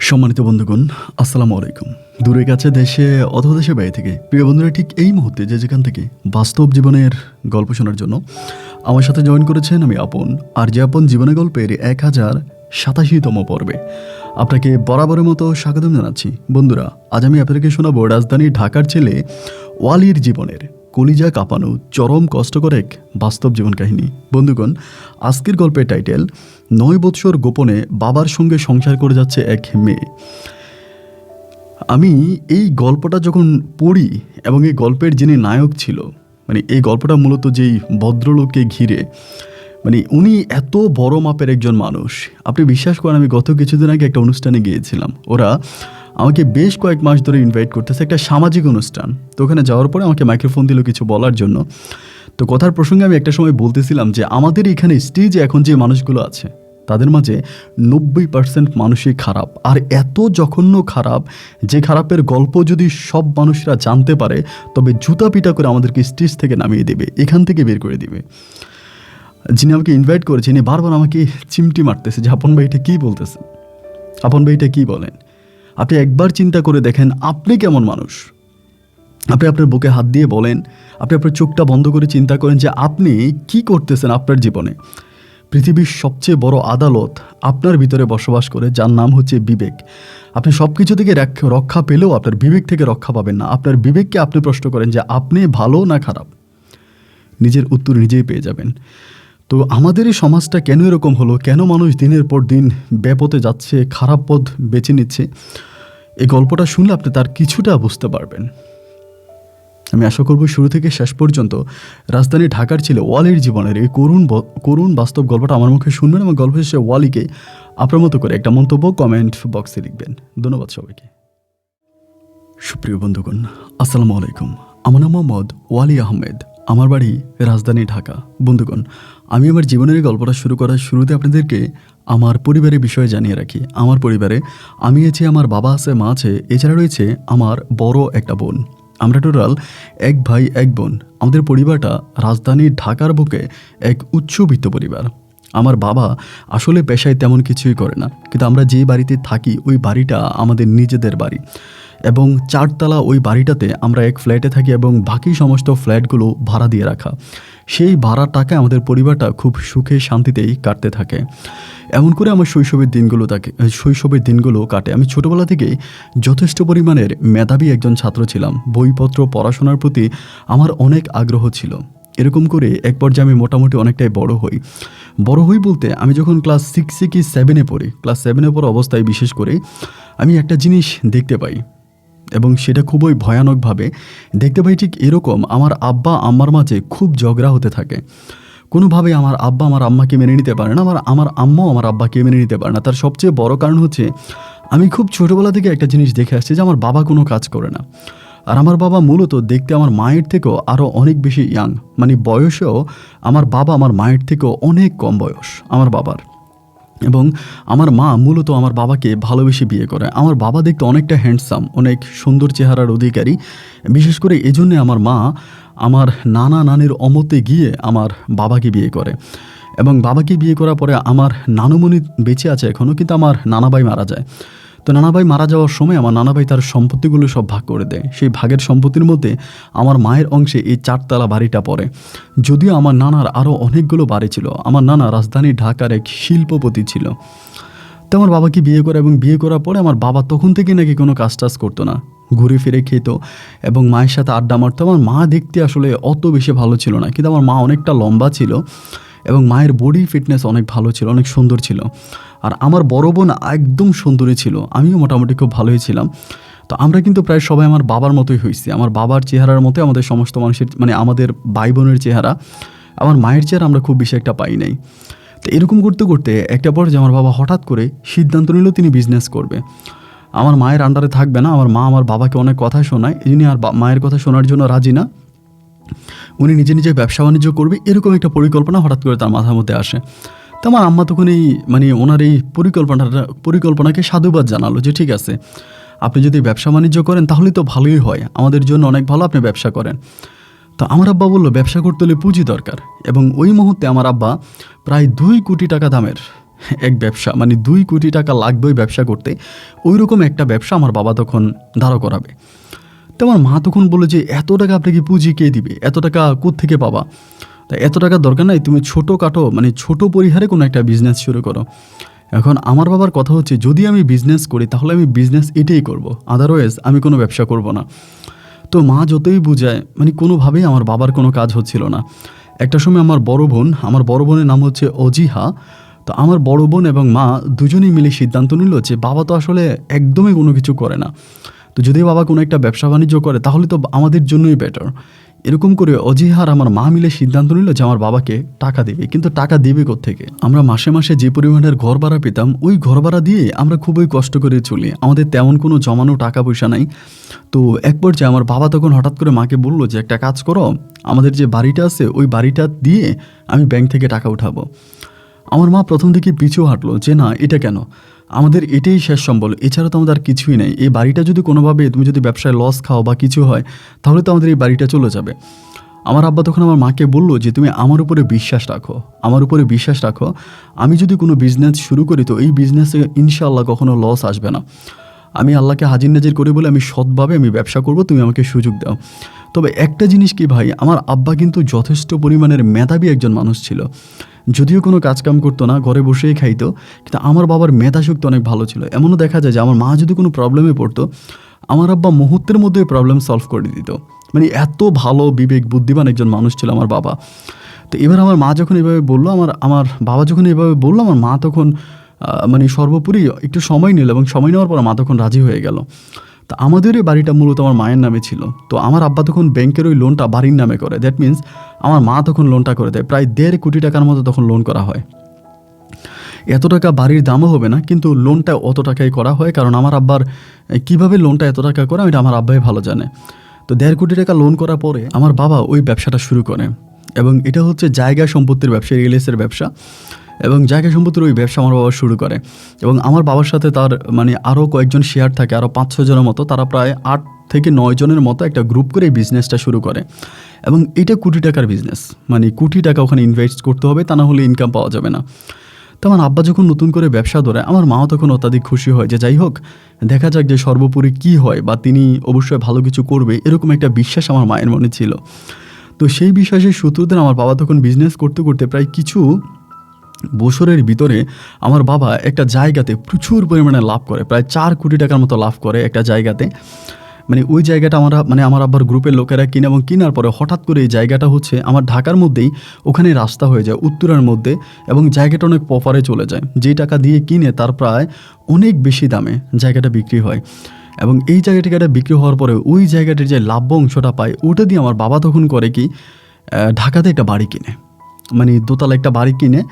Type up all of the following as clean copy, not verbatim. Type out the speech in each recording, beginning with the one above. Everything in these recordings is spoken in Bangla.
সম্মানিত বন্ধুগণ, আসসালামু আলাইকুম। দূরে কাছে দেশে অথবা দেশের বাইরে থেকে প্রিয় বন্ধুরা ঠিক এই মুহূর্তে যে যেখান থেকে বাস্তব জীবনের গল্প শোনার জন্য আমার সাথে জয়েন করেছেন, আমি আপন। আর যে আপন জীবনের গল্পের 1087তম পর্বে আপনাকে বরাবরের মতো স্বাগতম জানাচ্ছি। বন্ধুরা, আজ আমি আপনাদেরকে শোনাবো রাজধানী ঢাকার ছেলে ওয়ালির জীবনের কলিজা কাঁপানো চরম কষ্টকর এক বাস্তব জীবন কাহিনী। বন্ধুগণ, আজকের গল্পের টাইটেল 9 বৎসর গোপনে বাবার সঙ্গে সংসার করে যাচ্ছে এক মেয়ে। আমি এই গল্পটা যখন পড়ি এবং এই গল্পের যিনি নায়ক ছিল, এই গল্পটা মূলত যেই ভদ্রলোককে ঘিরে, উনি এত বড় মাপের একজন মানুষ। আপনি বিশ্বাস করেন, আমি গত কিছুদিন আগে একটা অনুষ্ঠানে গিয়েছিলাম। ওরা আমাকে বেশ কয়েক মাস ধরে ইনভাইট করতেছে, একটা সামাজিক অনুষ্ঠান। তো ওখানে যাওয়ার পরে আমাকে মাইক্রোফোন দিল কিছু বলার জন্য। তো কথার প্রসঙ্গে আমি একটা সময় বলতেছিলাম যে আমাদের এখানে স্টেজে এখন যে মানুষগুলো আছে তাদের মাঝে 90% মানুষই খারাপ। আর এত জঘন্য খারাপ যে খারাপের গল্প যদি সব মানুষরা জানতে পারে তবে জুতা পিটা করে আমাদেরকে স্টেজ থেকে নামিয়ে দেবে, এখান থেকে বের করে দিবে। যিনি আমাকে ইনভাইট করেছেন বারবার আমাকে চিমটি মারতেছে যে আপন ভাইটা কী বলতেছেন, আপন ভাইটা কী বলেন। আপনি একবার চিন্তা করে দেখেন, আপনি কেমন মানুষ। আপনি আপনার বুকে হাত দিয়ে বলেন, আপনি আপনার চোখটা বন্ধ করে চিন্তা করেন যে আপনি কি করতেছেন আপনার জীবনে। পৃথিবীর সবচেয়ে বড় আদালত আপনার ভিতরে বসবাস করে, যার নাম হচ্ছে বিবেক। আপনি সব কিছু থেকে রক্ষা পেলেও আপনার বিবেক থেকে রক্ষা পাবেন না। আপনার বিবেককে আপনি প্রশ্ন করেন যে আপনি ভালো না খারাপ, নিজের উত্তর নিজেই পেয়ে যাবেন। তো আমাদের এই সমাজটা কেন এরকম হলো, কেন মানুষ দিনের পর দিন বেপথে যাচ্ছে, খারাপ পথ বেছে নিচ্ছে, এই গল্পটা শুনলে আপনি তার কিছুটা বুঝতে পারবেন। আমি আশা করব শুরু থেকে শেষ পর্যন্ত রাজধানী ঢাকার ছেলে ওয়ালির জীবনের এই করুণ বাস্তব গল্পটা আমার মুখে শুনবেন এবং গল্প শেষে ওয়ালিকে আপনার মতো করে একটা মন্তব্য কমেন্ট বক্সে লিখবেন। ধন্যবাদ সবাইকে। সুপ্রিয় বন্ধুগণ, আসসালামু আলাইকুম। আমার নাম মোহাম্মদ ওয়ালি আহমেদ, আমার বাড়ি রাজধানী ঢাকা। বন্ধুগণ, আমি আমার জীবনের গল্পটা শুরু করার শুরুতে আপনাদেরকে আমার পরিবারের বিষয়ে জানিয়ে রাখি। আমার পরিবারে আমি আছি, আমার বাবা আছে, মা আছে, এছাড়া রয়েছে আমার বড় একটা বোন। আমরা টোটাল এক ভাই এক বোন। আমাদের পরিবারটা রাজধানী ঢাকার বুকে এক উচ্চবিত্ত পরিবার। আমার বাবা আসলে পেশায় তেমন কিছুই করে না, কিন্তু আমরা যে বাড়িতে থাকি ওই বাড়িটা আমাদের নিজেদের বাড়ি এবং 4 তলা ওই বাড়িটাতে আমরা এক ফ্ল্যাটে থাকি এবং বাকি সমস্ত ফ্ল্যাটগুলো ভাড়া দিয়ে রাখা। সেই ভাড়ার টাকায় আমাদের পরিবারটা খুব সুখে শান্তিতেই কাটতে থাকে। এমন করে আমার শৈশবের দিনগুলো কাটে। আমি ছোটোবেলা থেকেই যথেষ্ট পরিমাণের মেধাবী একজন ছাত্র ছিলাম। বইপত্র পড়াশোনার প্রতি আমার অনেক আগ্রহ ছিল। এরকম করে এক পর্যায়ে আমি মোটামুটি অনেকটাই বড় হই বলতে আমি যখন ক্লাস 6 কি 7-এ পড়ি, ক্লাস 7-এ পড়া অবস্থায় বিশেষ করে আমি একটা জিনিস দেখতে পাই এবং সেটা খুবই ভয়ানকভাবে দেখতে পাই। ঠিক এরকম আমার আব্বা আম্মার মাঝে খুব ঝগড়া হতে থাকে। কোনোভাবে আমার আব্বা আমার আম্মাকে মেনে নিতে পারে না, আমার আম্মাও আমার আব্বাকে মেনে নিতে পারে না। তার সবচেয়ে বড় কারণ হচ্ছে আমি খুব ছোটোবেলা থেকে একটা জিনিস দেখে আসছি যে আমার বাবা কোনো কাজ করে না। আর আমার বাবা মূলত দেখতে আমার মায়ের থেকেও আরও অনেক বেশি ইয়াং, বয়সেও আমার বাবা আমার মায়ের থেকেও অনেক কম বয়স আমার বাবার। এবং আমার মা মূলত আমার বাবাকে ভালোবেসে বিয়ে করে। আমার বাবা দেখতে অনেকটা হ্যান্ডসাম, অনেক সুন্দর চেহারার অধিকারী। বিশেষ করে এজন্য আমার মা আমার নানা নানির অমতে গিয়ে আমার বাবাকে বিয়ে করে এবং বাবাকে বিয়ে করার পরে আমার নানুমণি বেঁচে আছে এখনও, কিন্তু আমার নানাভাই মারা যায়। তো নানাভাই মারা যাওয়ার সময় আমার নানাভাই তার সম্পত্তিগুলো সব ভাগ করে দেয়। সেই ভাগের সম্পত্তির মধ্যে আমার মায়ের অংশে এই 4 তলা বাড়িটা পড়ে। যদিও আমার নানার আরও অনেকগুলো বাড়ি ছিল। আমার নানা রাজধানী ঢাকার এক শিল্পপতি ছিল। তো আমার বাবাকে বিয়ে করে এবং বিয়ে করার পরে আমার বাবা তখন থেকে নাকি কোনো কাজ টাজ করতো না, ঘুরে ফিরে খেত এবং মায়ের সাথে আড্ডা মারতো। আমার মা দেখতে আসলে অত বেশি ভালো ছিল না, কিন্তু আমার মা অনেকটা লম্বা ছিল এবং মায়ের বডি ফিটনেস অনেক ভালো ছিল, অনেক সুন্দর ছিল। আর আমার বড় বোন একদম সুন্দরী ছিল, আমিও মোটামুটি খুব ভালোই ছিলাম। তো আমরা কিন্তু প্রায় সবাই আমার বাবার মতোই হয়েছি। আমার বাবার চেহারার মতোই আমাদের সমস্ত মানুষের, আমাদের ভাই বোনের চেহারা। আমার মায়ের চেহারা আমরা খুব বেশি একটা পাই নাই। তো এরকম করতে করতে একটা পর্যায়ে আমার বাবা হঠাৎ করে সিদ্ধান্ত নিল তিনি বিজনেস করবে, আমার মায়ের আন্ডারে থাকবে না। আমার মা আমার বাবাকে অনেক কথা শোনায়, যিনি আর মায়ের কথা শোনার জন্য রাজি না। উনি নিজে নিজে ব্যবসা বাণিজ্য করবে, এরকম একটা পরিকল্পনা হঠাৎ করে তার মাথার মধ্যে আসে। তো আমার আম্মা তখন ওনার এই পরিকল্পনাকে সাধুবাদ জানালো যে ঠিক আছে, আপনি যদি ব্যবসা বাণিজ্য করেন তাহলে তো ভালোই হয়, আমাদের জন্য অনেক ভালো, আপনি ব্যবসা করেন। তো আমার আব্বা বললো ব্যবসা করতে হলে পুঁজি দরকার এবং ওই মুহূর্তে আমার আব্বা প্রায় 2 কোটি টাকা দামের এক ব্যবসা, মানে 2 কোটি টাকা লাগবে ওই ব্যবসা করতে, ওই রকম একটা ব্যবসা আমার বাবা তখন দাঁড় করাবে। তো আমার মা তখন বলল যে এত টাকা আপনাকে পুঁজি কে দিবে, এত টাকা কোত্থেকে পাবা, তাই এত টাকার দরকার নাই, তুমি ছোটোখাটো মানে ছোটো পরিহারে কোনো একটা বিজনেস শুরু করো। এখন আমার বাবার কথা হচ্ছে যদি আমি বিজনেস করি তাহলে আমি বিজনেস এটাই করব, আদারওয়াইজ আমি কোনো ব্যবসা করব না। তো মা যতই বুঝায় মানে কোনোভাবেই আমার বাবার কোনো কাজ হচ্ছিল না। একটা সময় আমার বড় বোনের নাম হচ্ছে অজিহা। তো আমার বড় বোন এবং মা দুজনেই মিলে সিদ্ধান্ত নিল যে বাবা তো আসলে একদমই কোনো কিছু করে না, তো যদি বাবা কোনো একটা ব্যবসা বাণিজ্য করে তাহলে তো আমাদের জন্যই বেটার। এরকম করে অজিহার আমার মা মিলে সিদ্ধান্ত নিল যে আমার বাবাকে টাকা দেবে। কিন্তু টাকা দেবে কোত্থেকে? আমরা মাসে মাসে যে পরিমাণের ঘর ভাড়া পেতাম ওই ঘর ভাড়া দিয়ে আমরা খুবই কষ্ট করে চলি, আমাদের তেমন কোনো জমানো টাকা পয়সা নাই। তো এক পর্যায়ে আমার বাবা তখন হঠাৎ করে মাকে বলল যে একটা কাজ করো, আমাদের যে বাড়িটা আছে ওই বাড়িটা দিয়ে আমি ব্যাংক থেকে টাকা উঠাবো। আমার মা প্রথম দিকে পিছু হাঁটলো যে না, এটা কেন, আমাদের এটাই শেষ সম্বল, এছাড়া তো আমাদের আর কিছুই নেই, এই বাড়িটা যদি কোনোভাবে তুমি যদি ব্যবসায় লস খাও বা কিছু হয় তাহলে তো আমাদের এই বাড়িটা চলে যাবে। আমার আব্বা তখন আমার মাকে বলল যে তুমি আমার উপরে বিশ্বাস রাখো, আমি যদি কোনো বিজনেস শুরু করি তো এই বিজনেসে ইনশাআল্লাহ কখনো লস আসবে না, আমি আল্লাহকে হাজির নাজির করে বলে আমি সৎভাবে আমি ব্যবসা করব, তুমি আমাকে সুযোগ দাও। তবে একটা জিনিস কি ভাই, আমার আব্বা কিন্তু যথেষ্ট পরিমাণের মেধাবী একজন মানুষ ছিল, যদিও কোনো কাজকাম করতো না, ঘরে বসেই খাইতো, কিন্তু আমার বাবার মেধাশক্তি অনেক ভালো ছিল। এমনও দেখা যায় যে আমার মা যদি কোনো প্রবলেমে পড়তো আমার আব্বা মুহূর্তের মধ্যে প্রবলেম সলভ করে দিত, মানে এত ভালো বিবেক বুদ্ধিমান একজন মানুষ ছিল আমার বাবা। তো এবার আমার মা যখন এভাবে বললো, আমার বাবা যখন এভাবে বললো, আমার মা তখন মানে সর্বোপরি একটু সময় নিল, এবং সময় নেওয়ার পর মা তখন রাজি হয়ে গেল। তা আমাদের এই বাড়িটা মূলত আমার মায়ের নামে ছিল, তো আমার আব্বা তখন ব্যাংকের ওই লোনটা বাড়ির নামে করে, দ্যাট মিন্স আমার মা তখন লোনটা করে দেয়, প্রায় 1.5 কোটি টাকার মতো তখন লোন করা হয়। এত টাকা বাড়ির দামও হবে না, কিন্তু লোনটা অত টাকাই করা হয়, কারণ আমার আব্বার কীভাবে লোনটা এত টাকা করা এটা আমার আব্বাই ভালো জানে। তো 1.5 কোটি টাকা লোন করার পরে আমার বাবা ওই ব্যবসাটা শুরু করে, এবং এটা হচ্ছে জায়গা সম্পত্তির ব্যবসা, রিয়েল এস্টেটের ব্যবসা, এবং জায়গা সম্পত্তির ওই ব্যবসা আমার বাবা শুরু করে। এবং আমার বাবার সাথে তার মানে আরও কয়েকজন শেয়ার থাকে, আরও 5-6 জনের মতো, তারা প্রায় 8 থেকে 9 জনের মতো একটা গ্রুপ করে এই বিজনেসটা শুরু করে। এবং এটা কোটি টাকার বিজনেস, মানে কোটি টাকা ওখানে ইনভেস্ট করতে হবে, তা না হলে ইনকাম পাওয়া যাবে না। তো আমার আব্বা যখন নতুন করে ব্যবসা ধরে আমার মাও তখন অত্যাধিক খুশি হয় যে যাই হোক দেখা যাক যে সর্বোপরি কী হয়, বা তিনি অবশ্যই ভালো কিছু করবে, এরকম একটা বিশ্বাস আমার মায়ের মনে ছিল। তো সেই বিশ্বাসের সূত্রতে আমার বাবা তখন বিজনেস করতে করতে প্রায় কিছু বছরের ভিতরে আমার বাবা একটা জায়গাতে প্রচুর পরিমাণে লাভ করে, প্রায় 4 কোটি টাকার মতো লাভ করে একটা জায়গাতে। মানে ওই জায়গাটা আমার আব্বার গ্রুপের লোকেরা কিনে, এবং কেনার পরে হঠাৎ করে এই জায়গাটা হচ্ছে আমার ঢাকার মধ্যেই, ওখানে রাস্তা হয়ে যায় উত্তরার মধ্যে, এবং জায়গাটা অনেক পপারে চলে যায়, যেই টাকা দিয়ে কিনে তার প্রায় অনেক বেশি দামে জায়গাটা বিক্রি হয়। এবং এই জায়গাটা বিক্রি হওয়ার পরে ওই জায়গাটির যে লাভ্য অংশটা পায় ওটা দিয়ে আমার বাবা তখন করে কি, ঢাকাতে একটা বাড়ি কিনে, মানে দোতলা একটা বাড়ি কিনে,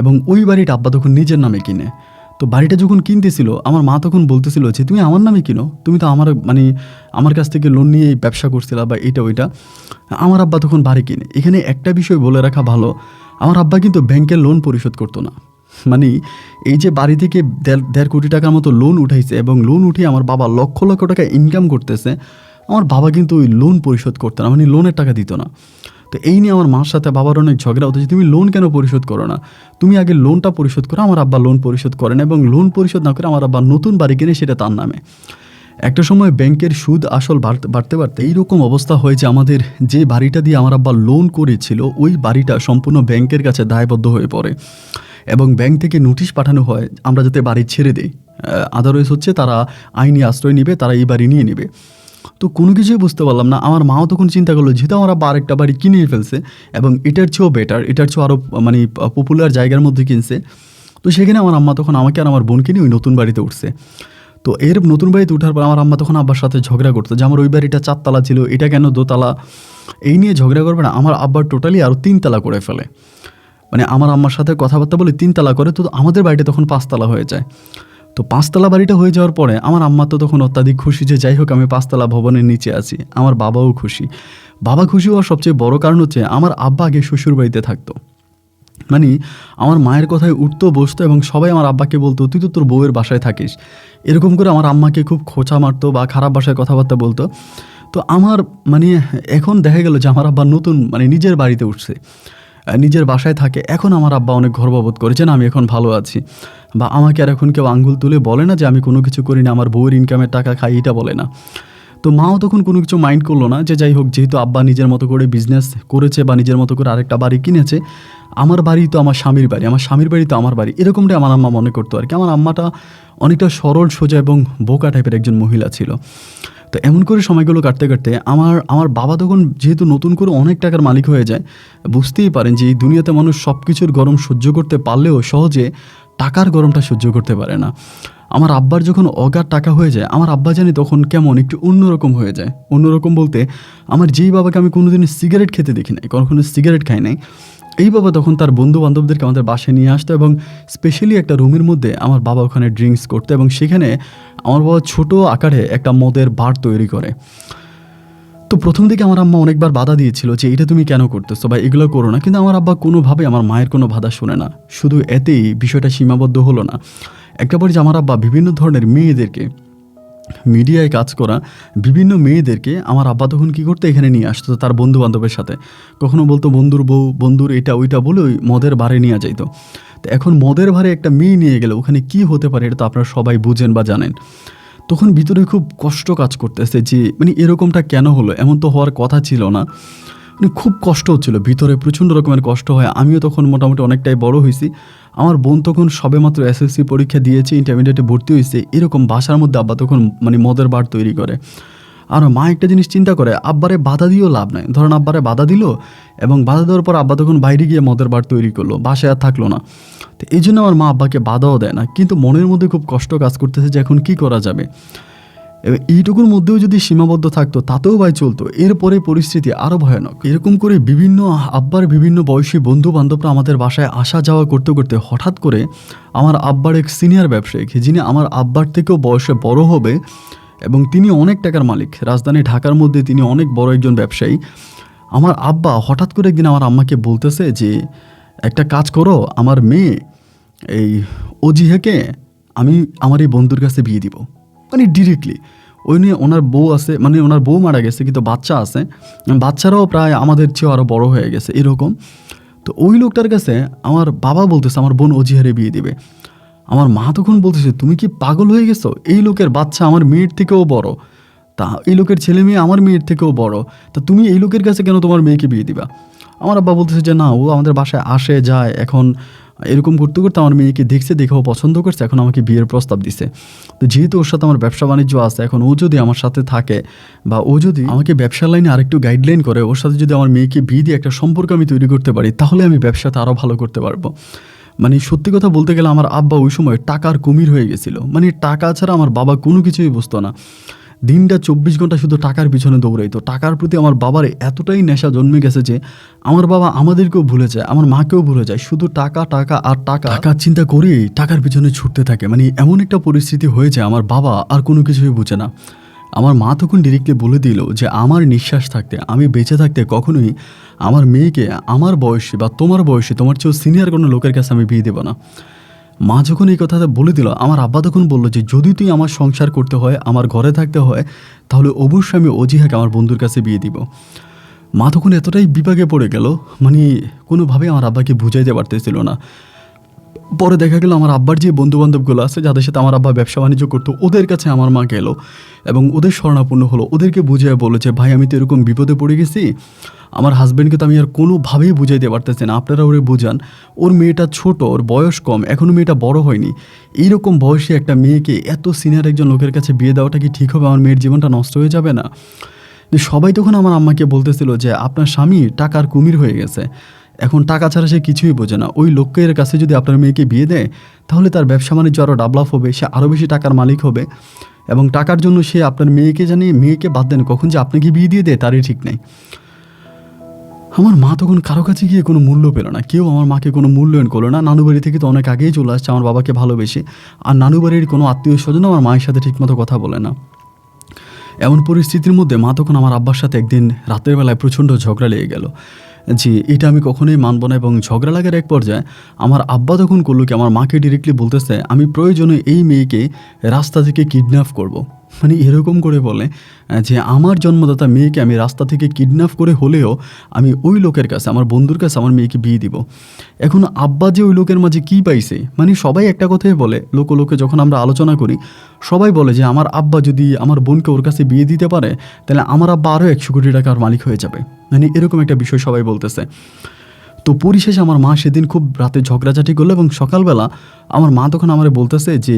এবং ওই বাড়িটা আব্বা তখন নিজের নামে কিনে। তো বাড়িটা যখন কিনতেছিল আমার মা তখন বলতেছিল যে তুমি আমার নামে কিনো, তুমি তো আমার কাছ থেকে লোন নিয়ে ব্যবসা করছিলা বা এটা ওইটা। আমার আব্বা তখন বাড়ি কিনে। এখানে একটা বিষয় বলে রাখা ভালো, আমার আব্বা কিন্তু ব্যাংকের লোন পরিশোধ করতো না, মানে এই যে বাড়ি থেকে 1.5 কোটি টাকার মতো লোন উঠাইছে, এবং লোন উঠিয়ে আমার বাবা লক্ষ লক্ষ টাকা ইনকাম করতেছে, আমার বাবা কিন্তু ওই লোন পরিশোধ করতো না, মানে লোনের টাকা দিত না। তো এই নিয়ে আমার মার সাথে বাবার অনেক ঝগড়া হতো যে তুমি লোন কেন পরিশোধ করো না, তুমি আগে লোনটা পরিশোধ করো। আমার আব্বা লোন পরিশোধ করেন, এবং লোন পরিশোধ না করে আমার আব্বা নতুন বাড়ি কিনে সেটা তার নামে। একটা সময় ব্যাংকের সুদ আসল বাড়তে বাড়তে এইরকম অবস্থা হয়েছে, আমাদের যে বাড়িটা দিয়ে আমার আব্বা লোন করেছিল ওই বাড়িটা সম্পূর্ণ ব্যাংকের কাছে দায়বদ্ধ হয়ে পড়ে, এবং ব্যাংক থেকে নোটিশ পাঠানো হয় আমরা যাতে বাড়ি ছেড়ে দিই, আদারওয়াইজ হচ্ছে তারা আইনি আশ্রয় নেবে, তারা এই বাড়ি নিয়ে নেবে। তো কোনো কিছুই বুঝতে পারলাম না। আমার মাও তখন চিন্তা করলো যেহেতু আমার আব্বা আরেকটা বাড়ি কিনে ফেলছে, এবং এটার চেয়েও বেটার, এটার চেয়েও আরও মানে পপুলার জায়গার মধ্যে কিনছে, তো সেখানে আমার আম্মা তখন আমাকে আর আমার বোনকে নিয়ে ওই নতুন বাড়িতে উঠছে। তো এর নতুন বাড়িতে উঠার পর আমার আম্মা তখন আব্বার সাথে ঝগড়া করতো যে আমার ওই বাড়িটা 4 তলা ছিল, এটা কেন 2 তলা, এই নিয়ে ঝগড়া করবে না। আমার আব্বার টোটালি আরও 3 তলা করে ফেলে, মানে আমার আম্মার সাথে কথাবার্তা বলে 3 তলা করে, তো আমাদের বাড়িটা তখন 5 তলা হয়ে যায়। তো 5 তলা বাড়িটা হয়ে যাওয়ার পরে আমার আম্মা তো তখন অত্যাধিক খুশি যে যাই হোক আমি 5 তলা ভবনের নিচে আছি। আমার বাবাও খুশি। বাবা খুশি হওয়ার সবচেয়ে বড় কারণ হচ্ছে আমার আব্বা আগে শ্বশুর বাড়িতে থাকতো, মানে আমার মায়ের কথায় উঠতো বসতো, এবং সবাই আমার আব্বাকে বলতো তুই তো তোর বউয়ের বাসায় থাকিস, এরকম করে আমার আম্মাকে খুব খোঁচা মারতো বা খারাপ ভাষায় কথাবার্তা বলতো। তো আমার মানে এখন দেখা গেল যে আমার আব্বা নতুন মানে নিজের বাড়িতে উঠছে, নিজের বাসায় থাকে, এখন আমার আব্বা অনেক গর্ববোধ করেছেন আমি এখন ভালো আছি, বা আমাকে আর এখন কেউ আঙ্গুল তুলে বলে না যে আমি কোনো কিছু করি না, আমার বউয়ের ইনকামের টাকা খাই, এটা বলে না। তো মাও তখন কোনো কিছু মাইন্ড করলো না, যে যাই হোক যেহেতু আব্বা নিজের মতো করে বিজনেস করেছে বা নিজের মতো করে আরেকটা বাড়ি কিনেছে, আমার বাড়ি তো আমার স্বামীর বাড়ি, আমার স্বামীর বাড়ি তো আমার বাড়ি, এরকমটাই আমার আম্মা মনে করতো আর কি। আমার আম্মাটা অনেকটা সরল সোজা এবং বোকা টাইপের একজন মহিলা ছিল। তো এমন করে সময়গুলো কাটতে কাটতে আমার বাবা তখন যেহেতু নতুন করে অনেক টাকার মালিক হয়ে যায়, বুঝতেই পারেন যে এই দুনিয়াতে মানুষ সব কিছুর গরম সহ্য করতে পারলেও সহজে টাকার গরমটা সহ্য করতে পারে না। আমার আব্বার যখন অগাধ টাকা হয়ে যায়, আমার আব্বা জানি তখন কেমন একটু অন্যরকম হয়ে যায়। অন্যরকম বলতে, আমার যেই বাবাকে আমি কোনোদিন সিগারেট খেতে দেখি নাই, কখনো সিগারেট খাই নাই, এই বাবা তখন তার বন্ধু বান্ধবদেরকে আমাদের বাসায় নিয়ে আসতো এবং স্পেশালি একটা রুমের মধ্যে আমার বাবা ওখানে ড্রিঙ্কস করতো এবং সেখানে আমার বাবা ছোটো আকারে একটা মদের বার তৈরি করে। তো প্রথম দিকে আমার আম্মা অনেকবার বাধা দিয়েছিল যে এটা তুমি কেন করতেছো বা এগুলো করো না, কিন্তু আমার আব্বা কোনোভাবে আমার মায়ের কোনো বাধা শুনে না। শুধু এতেই বিষয়টা সীমাবদ্ধ হলো না, একটা পরে যে আমার আব্বা বিভিন্ন ধরনের মেয়েদেরকে, মিডিয়ায় কাজ করা বিভিন্ন মেয়েদেরকে আমার আব্বা তখন কী করতো, এখানে নিয়ে আসতো তার বন্ধু বান্ধবের সাথে। কখনো বলতো বন্ধুর বউ, বন্ধুর এটা ওইটা বলে ওই মদের ভারে নিয়ে যাইতো। তো এখন মদের ভারে একটা মেয়ে নিয়ে গেলে ওখানে কি হতে পারে এটা তো আপনারা সবাই বুঝেন বা জানেন। তখন ভিতরে খুব কষ্ট কাজ করতেছে যে মানে এরকমটা কেন হলো, এমন তো হওয়ার কথা ছিল না। মানে খুব কষ্ট হচ্ছিল ভিতরে, প্রচণ্ড রকমের কষ্ট হয়। আমিও তখন মোটামুটি অনেকটাই বড় হয়েছি, আমার বোন তখন সবেমাত্র এসএসসি পরীক্ষা দিয়েছে, ইন্টারমিডিয়েটে ভর্তি হয়েছে, এরকম বাসার মধ্যে আব্বা তখন মানে মদের বার তৈরি করে। আর মা একটা জিনিস চিন্তা করে, আব্বারে বাধা দিয়েও লাভ নাই। ধরেন আব্বারে বাধা দিল এবং বাধা দেওয়ার পর আব্বা তখন বাইরে গিয়ে মদের বার তৈরি করলো, বাসায় আর থাকলো না। তো এই জন্য আমার মা আব্বাকে বাধাও দেয় না, কিন্তু মনের মধ্যে খুব কষ্ট কাজ করতেছে যে এখন কী করা যাবে। এইটুকুর মধ্যেও যদি সীমাবদ্ধ থাকতো তাতেও ভাই চলতো, এরপরে পরিস্থিতি আরও ভয়ানক। এরকম করে আব্বার বিভিন্ন বয়সী বন্ধু বান্ধবরা আমাদের বাসায় আসা যাওয়া করতে করতে হঠাৎ করে আমার আব্বার এক সিনিয়র ব্যবসায়িক, যিনি আমার আব্বার থেকেও বয়সে বড় হবে এবং তিনি অনেক টাকার মালিক, রাজধানী ঢাকার মধ্যে তিনি অনেক বড় একজন ব্যবসায়ী, আমার আব্বা হঠাৎ করে একদিন আমার আম্মাকে বলতেছে যে একটা কাজ করো, আমার মেয়ে এই অজিহাকে আমি আমার এই বন্ধুর কাছে বিয়ে দিব। মানে ডিরেক্টলি ওই নিয়ে ওনার বউ আছে, মানে ওনার বউ মারা গেছে কিন্তু বাচ্চা আছে, বাচ্চারাও প্রায় আমাদের চেয়েও আরও বড় হয়ে গেছে এরকম। তো ওই লোকটার কাছে আমার বাবা বলতেছে আমার বোন অজিহারে বিয়ে দিবে। আমার মা তখন বলতেছে তুমি কি পাগল হয়ে গেছো, এই লোকের বাচ্চা আমার মেয়ের থেকেও বড়, তা এই লোকের ছেলে মেয়ে আমার মেয়ের থেকেও বড়, তা তুমি এই লোকের কাছে কেন তোমার মেয়েকে বিয়ে দিবা। আমার আব্বা বলতেছে যে না, ও আমাদের বাসায় আসে যায়, এখন এরকম করতে করতে আমার মেয়েকে দেখছে, দেখেও পছন্দ করছে, এখন আমাকে বিয়ের প্রস্তাব দিছে। তো যেহেতু ওর সাথে আমার ব্যবসা বাণিজ্য আছে, এখন ও যদি আমার সাথে থাকে বা ও যদি আমাকে ব্যবসার লাইনে আরেকটু গাইডলাইন করে, ওর সাথে যদি আমার মেয়েকে বিয়ে দিয়ে একটা সম্পর্ক আমি তৈরি করতে পারি, তাহলে আমি ব্যবসাতে আরও ভালো করতে পারবো। মানে সত্যি কথা বলতে গেলে আমার আব্বা ওই সময় টাকার কুমির হয়ে গেছিলো। মানে টাকা ছাড়া আমার বাবা কোনো কিছুই বুঝতো না, দিনটা 24 ঘন্টা শুধু টাকার পিছনে দৌড়াইতো। টাকার প্রতি আমার বাবার এতটাই নেশা জন্মে গেছে যে আমার বাবা আমাদেরকেও ভুলে যায়, আমার মাকেও ভুলে যায়, শুধু টাকা টাকা আর টাকা, টাকার চিন্তা করেই টাকার পিছনে ছুটতে থাকে। মানে এমন একটা পরিস্থিতি হয়েছে আমার বাবা আর কোনো কিছুই বুঝে না। আমার মা তখন ডিরেক্টলি বলে দিল যে আমার নিঃশ্বাস থাকতে, আমি বেঁচে থাকতে কখনোই আমার মেয়েকে আমার বয়সী বা তোমার বয়সী, তোমার চেয়েও সিনিয়র কোনো লোকের কাছে আমি বিয়ে দেবো না। মা যখন এই কথাটা বলে দিল, আমার আব্বা তখন বললো যে যদি তুই আমার সংসার করতে হয়, আমার ঘরে থাকতে হয়, তাহলে অবশ্যই আমি অজিহাকে আমার বন্ধুর কাছে বিয়ে দিব। মা তখন এতটাই বিপাকে পড়ে গেল, মানে কোনোভাবে আমার আব্বাকে বুঝাইতে পারতেছিল না। পরে দেখা গেল আমার আব্বার যে বন্ধুবান্ধবগুলো আছে, যাদের সাথে আমার আব্বা ব্যবসা বাণিজ্য করতো, ওদের কাছে আমার মা গেল এবং ওদের শরণাপন্ন হলো, ওদেরকে বুঝিয়ে বলে যে ভাই আমি তো এরকম বিপদে পড়ে গেছি, আমার হাজব্যান্ডকে তো আমি আর কোনোভাবেই বুঝাইতে পারতেছি না, আপনারা ওরে বুঝান, ওর মেয়েটা ছোট, ওর বয়স কম, এখনও মেয়েটা বড় হয়নি, এইরকম বয়সে একটা মেয়েকে এত সিনিয়র একজন লোকের কাছে বিয়ে দেওয়াটা কি ঠিক হবে, আমার মেয়ের জীবনটা নষ্ট হয়ে যাবে না। সবাই তখন আমার আম্মাকে বলতেছিল যে আপনার স্বামী টাকার কুমির হয়ে গেছে, এখন টাকা ছাড়া সে কিছুই বোঝে না, ওই লোকের কাছে যদি আপনার মেয়েকে বিয়ে দেয় তাহলে তার ব্যবসা বাণিজ্য আরও ডেভেলপ হবে, সে আরও বেশি টাকার মালিক হবে এবং টাকার জন্য সে আপনার মেয়েকে বাদ দেন, কখন যে আপনাকে বিয়ে দিয়ে দেয় তারই ঠিক নেই। আমার মা তখন কারো কাছে গিয়ে কোনো মূল্য পেল না, কেউ আমার মাকে কোনো মূল্যায়ন করলো না। নানু বাড়ি থেকে তো অনেক আগেই চলে আসছে আমার বাবাকে ভালোবেসে, আর নানু বাড়ির কোনো আত্মীয় স্বজন আমার মায়ের সাথে ঠিকমতো কথা বলে না। এমন পরিস্থিতির মধ্যে মা তখন আমার আব্বার সাথে একদিন রাতের বেলায় প্রচণ্ড ঝগড়া লেগে গেল যে এটা আমি কখনোই মানব না, এবং ঝগড়া লাগার এক পর্যায়ে আমার আব্বা তখন করলো কি, আমার মাকে ডিরেক্টলি বলতেছে আমি প্রয়োজনে এই মেয়েকে রাস্তা থেকে কিডন্যাপ করব। মানে এরকম করে বলে যে আমার জন্মদাতা মেয়েকে আমি রাস্তা থেকে কিডন্যাপ করে হলেও আমি ওই লোকের কাছে, আমার বন্ধুর কাছে আমার মেয়েকে বিয়ে দিব। এখন আব্বা যে ওই লোকের মাঝে কী পাইছে, মানে সবাই একটা কথাই বলে, লোকে যখন আমরা আলোচনা করি সবাই বলে যে আমার আব্বা যদি আমার বোনকে ওর কাছে বিয়ে দিতে পারে তাহলে আমার আব্বা আরও 100 কোটি টাকার মালিক হয়ে যাবে। মানে এরকম একটা বিষয় সবাই বলতেছে। তো পরিশেষে আমার মা সেদিন খুব রাতে ঝগড়াঝাটি করলো এবং সকালবেলা আমার মা তখন আমার বলতেছে যে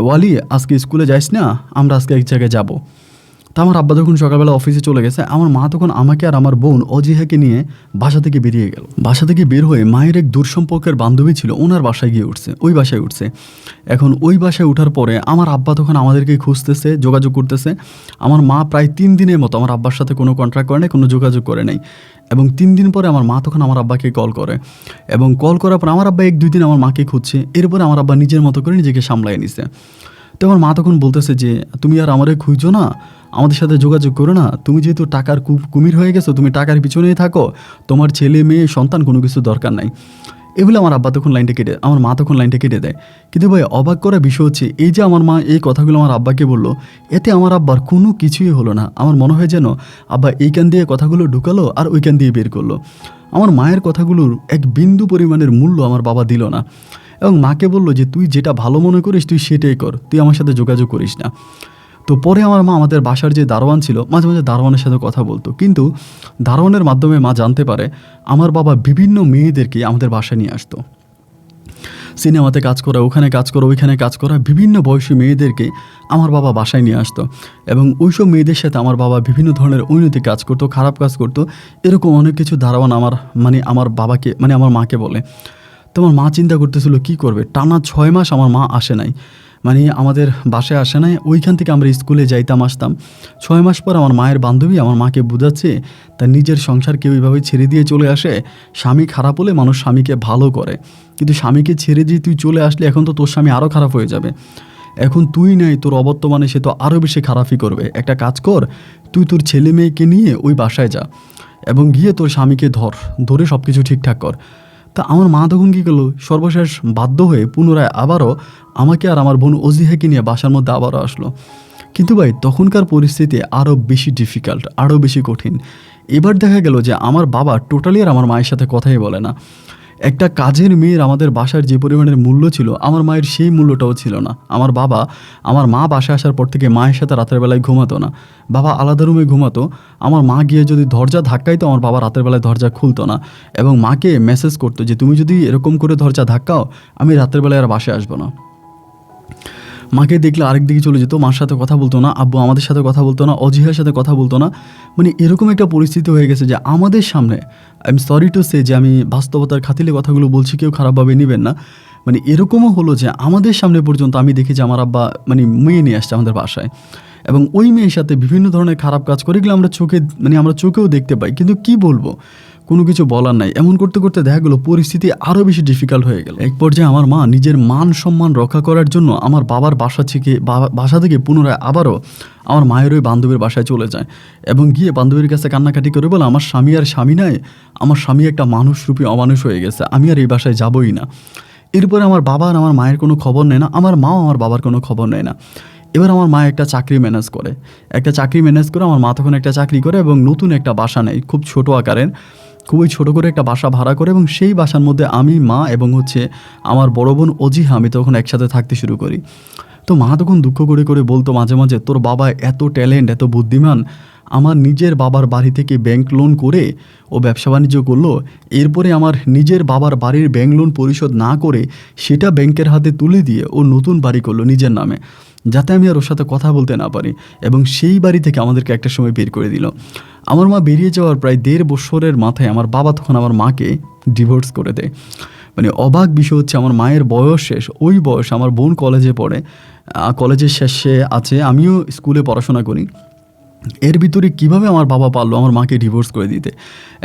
ওয়ালি আজকে স্কুলে যাইস না, আমরা আজকে এক জায়গায় যাব। তা আমার আব্বা যখন সকালবেলা অফিসে চলে গেছে, আমার মা তখন আমাকে আর আমার বোন অজিহাকে নিয়ে বাসা থেকে বেরিয়ে গেল। বাসা থেকে বের হয়ে মায়ের এক দূর সম্পর্কের বান্ধবী ছিল, ওনার বাসায় গিয়ে উঠছে, ওই বাসায় উঠছে। এখন ওই বাসায় ওঠার পরে আমার আব্বা তখন আমাদেরকে খুঁজতেছে, যোগাযোগ করতেছে। আমার মা প্রায় 3 দিনের মতো আমার আব্বার সাথে কোনো কন্ট্রাক্ট করে নাই, কোনো যোগাযোগ করে নাই। এবং 3 দিন পরে আমার মা তখন আমার আব্বাকে কল করে, এবং কল করার পর আমার আব্বা 1-2 দিন আমার মাকে খুঁজছে। এরপরে আমার আব্বা নিজের মতো করে নিজেকে সামলাই নিছে। তো আমার মা তখন বলতেছে যে তুমি আর আমারে খুঁজো না, আমাদের সাথে যোগাযোগ করো না, তুমি যেহেতু টাকার কুমির হয়ে গেছো, তুমি টাকার পিছনেই থাকো, তোমার ছেলে মেয়ে সন্তান কোনো কিছু দরকার নাই। এগুলো আমার মা তখন লাইনটা কেটে দেয়। কিন্তু ভাই অবাক করা বিষয় হচ্ছে এই যে আমার মা এই কথাগুলো আমার আব্বাকে বললো, এতে আমার আব্বার কোনো কিছুই হলো না। আমার মনে হয় যেন আব্বা এইখান দিয়ে কথাগুলো ঢুকালো আর ওইখান দিয়ে বের করলো। আমার মায়ের কথাগুলোর এক বিন্দু পরিমাণের মূল্য আমার বাবা দিল না, এবং মাকে বললো যে তুই যেটা ভালো মনে করিস তুই সেটাই কর, তুই আমার সাথে যোগাযোগ করিস না। তো পরে আমার মা আমাদের বাসার যে দারোয়ান ছিল, মাঝে মাঝে দারোয়ানের সাথে কথা বলতো, কিন্তু দারোয়ানের মাধ্যমে মা জানতে পারে আমার বাবা বিভিন্ন মেয়েদেরকে আমাদের বাসায় নিয়ে আসতো। সিনেমাতে কাজ করা, ওখানে কাজ করা, ওইখানে কাজ করা বিভিন্ন বয়সী মেয়েদেরকে আমার বাবা বাসায় নিয়ে আসতো, এবং ওইসব মেয়েদের সাথে আমার বাবা বিভিন্ন ধরনের অনৈতিক কাজ করতো, খারাপ কাজ করতো। এরকম অনেক কিছু দারোয়ান আমার বাবাকে আমার মাকে বলে। তো আমার মা চিন্তা করতেছিল কী করবে। টানা 6 মাস আমার মা আসে নাই, আমাদের বাসায় আসে নাই। ওইখান থেকে আমরা স্কুলে যাইতাম আসতাম। 6 মাস পর আমার মায়ের বান্ধবী আমার মাকে বুঝাচ্ছে তার নিজের সংসার কেউ এইভাবে ছেড়ে দিয়ে চলে আসে। স্বামী খারাপ হলে মানুষ স্বামীকে ভালো করে, কিন্তু স্বামীকে ছেড়ে দিয়ে তুই চলে আসলে এখন তো তোর স্বামী আরও খারাপ হয়ে যাবে। এখন তুই নাই, তোর অবর্তমানে সে তো আরও বেশি খারাপই করবে। একটা কাজ কর, তুই তোর ছেলে মেয়েকে নিয়ে ওই বাসায় যা এবং গিয়ে তোর স্বামীকে ধরে সব কিছু ঠিকঠাক কর। তা আমার মা তখন কী করলো, সর্বশেষ বাধ্য হয়ে পুনরায় আবারও আমাকে আর আমার বোন অজিহাকে নিয়ে বাসার মধ্যে আবারও আসলো। কিন্তু ভাই তখনকার পরিস্থিতি আরও বেশি ডিফিকাল্ট, আরও বেশি কঠিন। এবার দেখা গেল যে আমার বাবা টোটালি আর আমার মায়ের সাথে কথাই বলে না। একটা কাজের মেয়ের আমাদের বাসার যে পরিমাণের মূল্য ছিল, আমার মায়ের সেই মূল্যটাও ছিল না। আমার মা বাসায় আসার পর থেকে মায়ের সাথে রাতের বেলায় ঘুমাতো না, বাবা আলাদা রুমে ঘুমাতো। আমার মা গিয়ে যদি দরজা ধাক্কাইতো, আমার বাবা রাতের বেলায় দরজা খুলতো না, এবং মাকে মেসেজ করতো যে তুমি যদি এরকম করে দরজা ধাক্কাও, আমি রাতের বেলায় আর বাসায় আসবো না। মাকে দেখলে আরেক দিকে চলে যেত, মার সাথে কথা বলতো না, আব্বু আমাদের সাথে কথা বলতো না, অজিহার সাথে কথা বলতো না। এরকম একটা পরিস্থিতি হয়ে গেছে যে আমাদের সামনে, I am sorry to say যে আমি বাস্তবতার খাতিলে কথাগুলো বলছি, কেউ খারাপভাবে নেবেন না। এরকমও হলো যে আমাদের সামনে পর্যন্ত আমি দেখি যে আমার আব্বা মেয়ে নিয়ে আসছে আমাদের বাসায়, এবং ওই মেয়ের সাথে বিভিন্ন ধরনের খারাপ কাজ করে, এগুলো আমরা চোখেও দেখতে পাই, কিন্তু কি বলবো, কোনো কিছু বলার নাই। এমন করতে করতে দেখা গেলো পরিস্থিতি আরও বেশি ডিফিকাল্ট হয়ে গেল। এক পর্যায়ে আমার মা নিজের মান সম্মান রক্ষা করার জন্য আমার বাবার বাসা থেকে পুনরায় আবারও আমার মায়ের ওই বান্ধবীর বাসায় চলে যায়, এবং গিয়ে বান্ধবীর কাছে কান্নাকাটি করে বলে আমার স্বামী আর স্বামী নাই, আমার স্বামী একটা মানুষরূপী অমানুষ হয়ে গেছে, আমি আর এই বাসায় যাবই না। এরপরে আমার বাবা আর আমার মায়ের কোনো খবর নেয় না, আমার মাও আমার বাবার কোনো খবর নেয় না। এবার আমার মা একটা চাকরি ম্যানেজ করে আমার মা তখন একটা চাকরি করে এবং নতুন একটা বাসা নেয়, খুব ছোট আকারের, খুবই ছোট করে একটা বাসা ভাড়া করে, এবং সেই বাসার মধ্যে আমি, মা এবং আমার বড় বোন অজিহা আমি তখন একসাথে থাকতে শুরু করি। তো মা তখন দুঃখ করে করে বলতো মাঝে মাঝে, তোর বাবা এত ট্যালেন্ট, এত বুদ্ধিমান, আমার নিজের বাবার বাড়ি থেকে ব্যাংক লোন করে ও ব্যবসা বাণিজ্য করলো, এরপরে আমার নিজের বাবার বাড়ির ব্যাংক লোন পরিশোধ না করে সেটা ব্যাংকের হাতে তুলে দিয়ে ও নতুন বাড়ি করলো নিজের নামে, যাতে আমি আর ওর সাথে কথা বলতে না পারি, এবং সেই বাড়ি থেকে আমাদেরকে একটা সময় বের করে দিল। আমার মা বেরিয়ে যাওয়ার প্রায় 1.5 বছরের মাথায় আমার বাবা তখন আমার মাকে ডিভোর্স করে দেয়। অবাক বিষয় হচ্ছে আমার মায়ের বয়স শেষ, ওই বয়স আমার বোন কলেজে পড়ে, কলেজের শেষে আছে, আমিও স্কুলে পড়াশোনা করি। এর ভিতরে কিভাবে আমার বাবা পারলো আমার মাকে ডিভোর্স করে দিতে,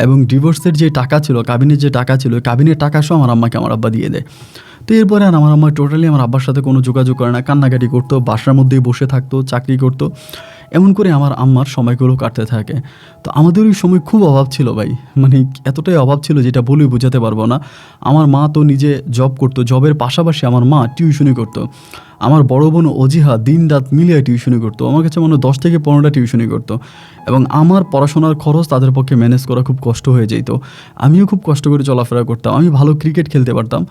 এবং ডিভোর্সের যে টাকা ছিল, কাবিনের যে টাকা ছিল, কাবিনের টাকা সহ আমার আম্মাকে আমার আব্বা দিয়ে দেয়। তো এরপরে আর আমার আম্মা টোটালি আমার আব্বার সাথে কোনো যোগাযোগ করে না, কান্নাকাটি করতো, বাসার মধ্যেই বসে থাকতো, চাকরি করতো, এমন করে আমার আম্মার সময়গুলো কাটতে থাকে। তো আমাদের ওই সময় খুব অভাব ছিল ভাই, এতটাই অভাব ছিল যেটা বলে বোঝাতে পারবো না। আমার মা তো নিজে জব করতো, জবের পাশাপাশি আমার মা টিউশনি করতো। আমার বড় বোন অজিহা দিন রাত মিলিয়ে টিউশনি করতো, আমার কাছে মনে হয় 10 থেকে 15টা টিউশনি করতো, এবং আমার পড়াশোনার খরচ তাদের পক্ষে ম্যানেজ করা খুব কষ্ট হয়ে যেত। আমিও খুব কষ্ট করে চলাফেরা করতাম, আমি ভালো ক্রিকেট খেলতে পারতাম,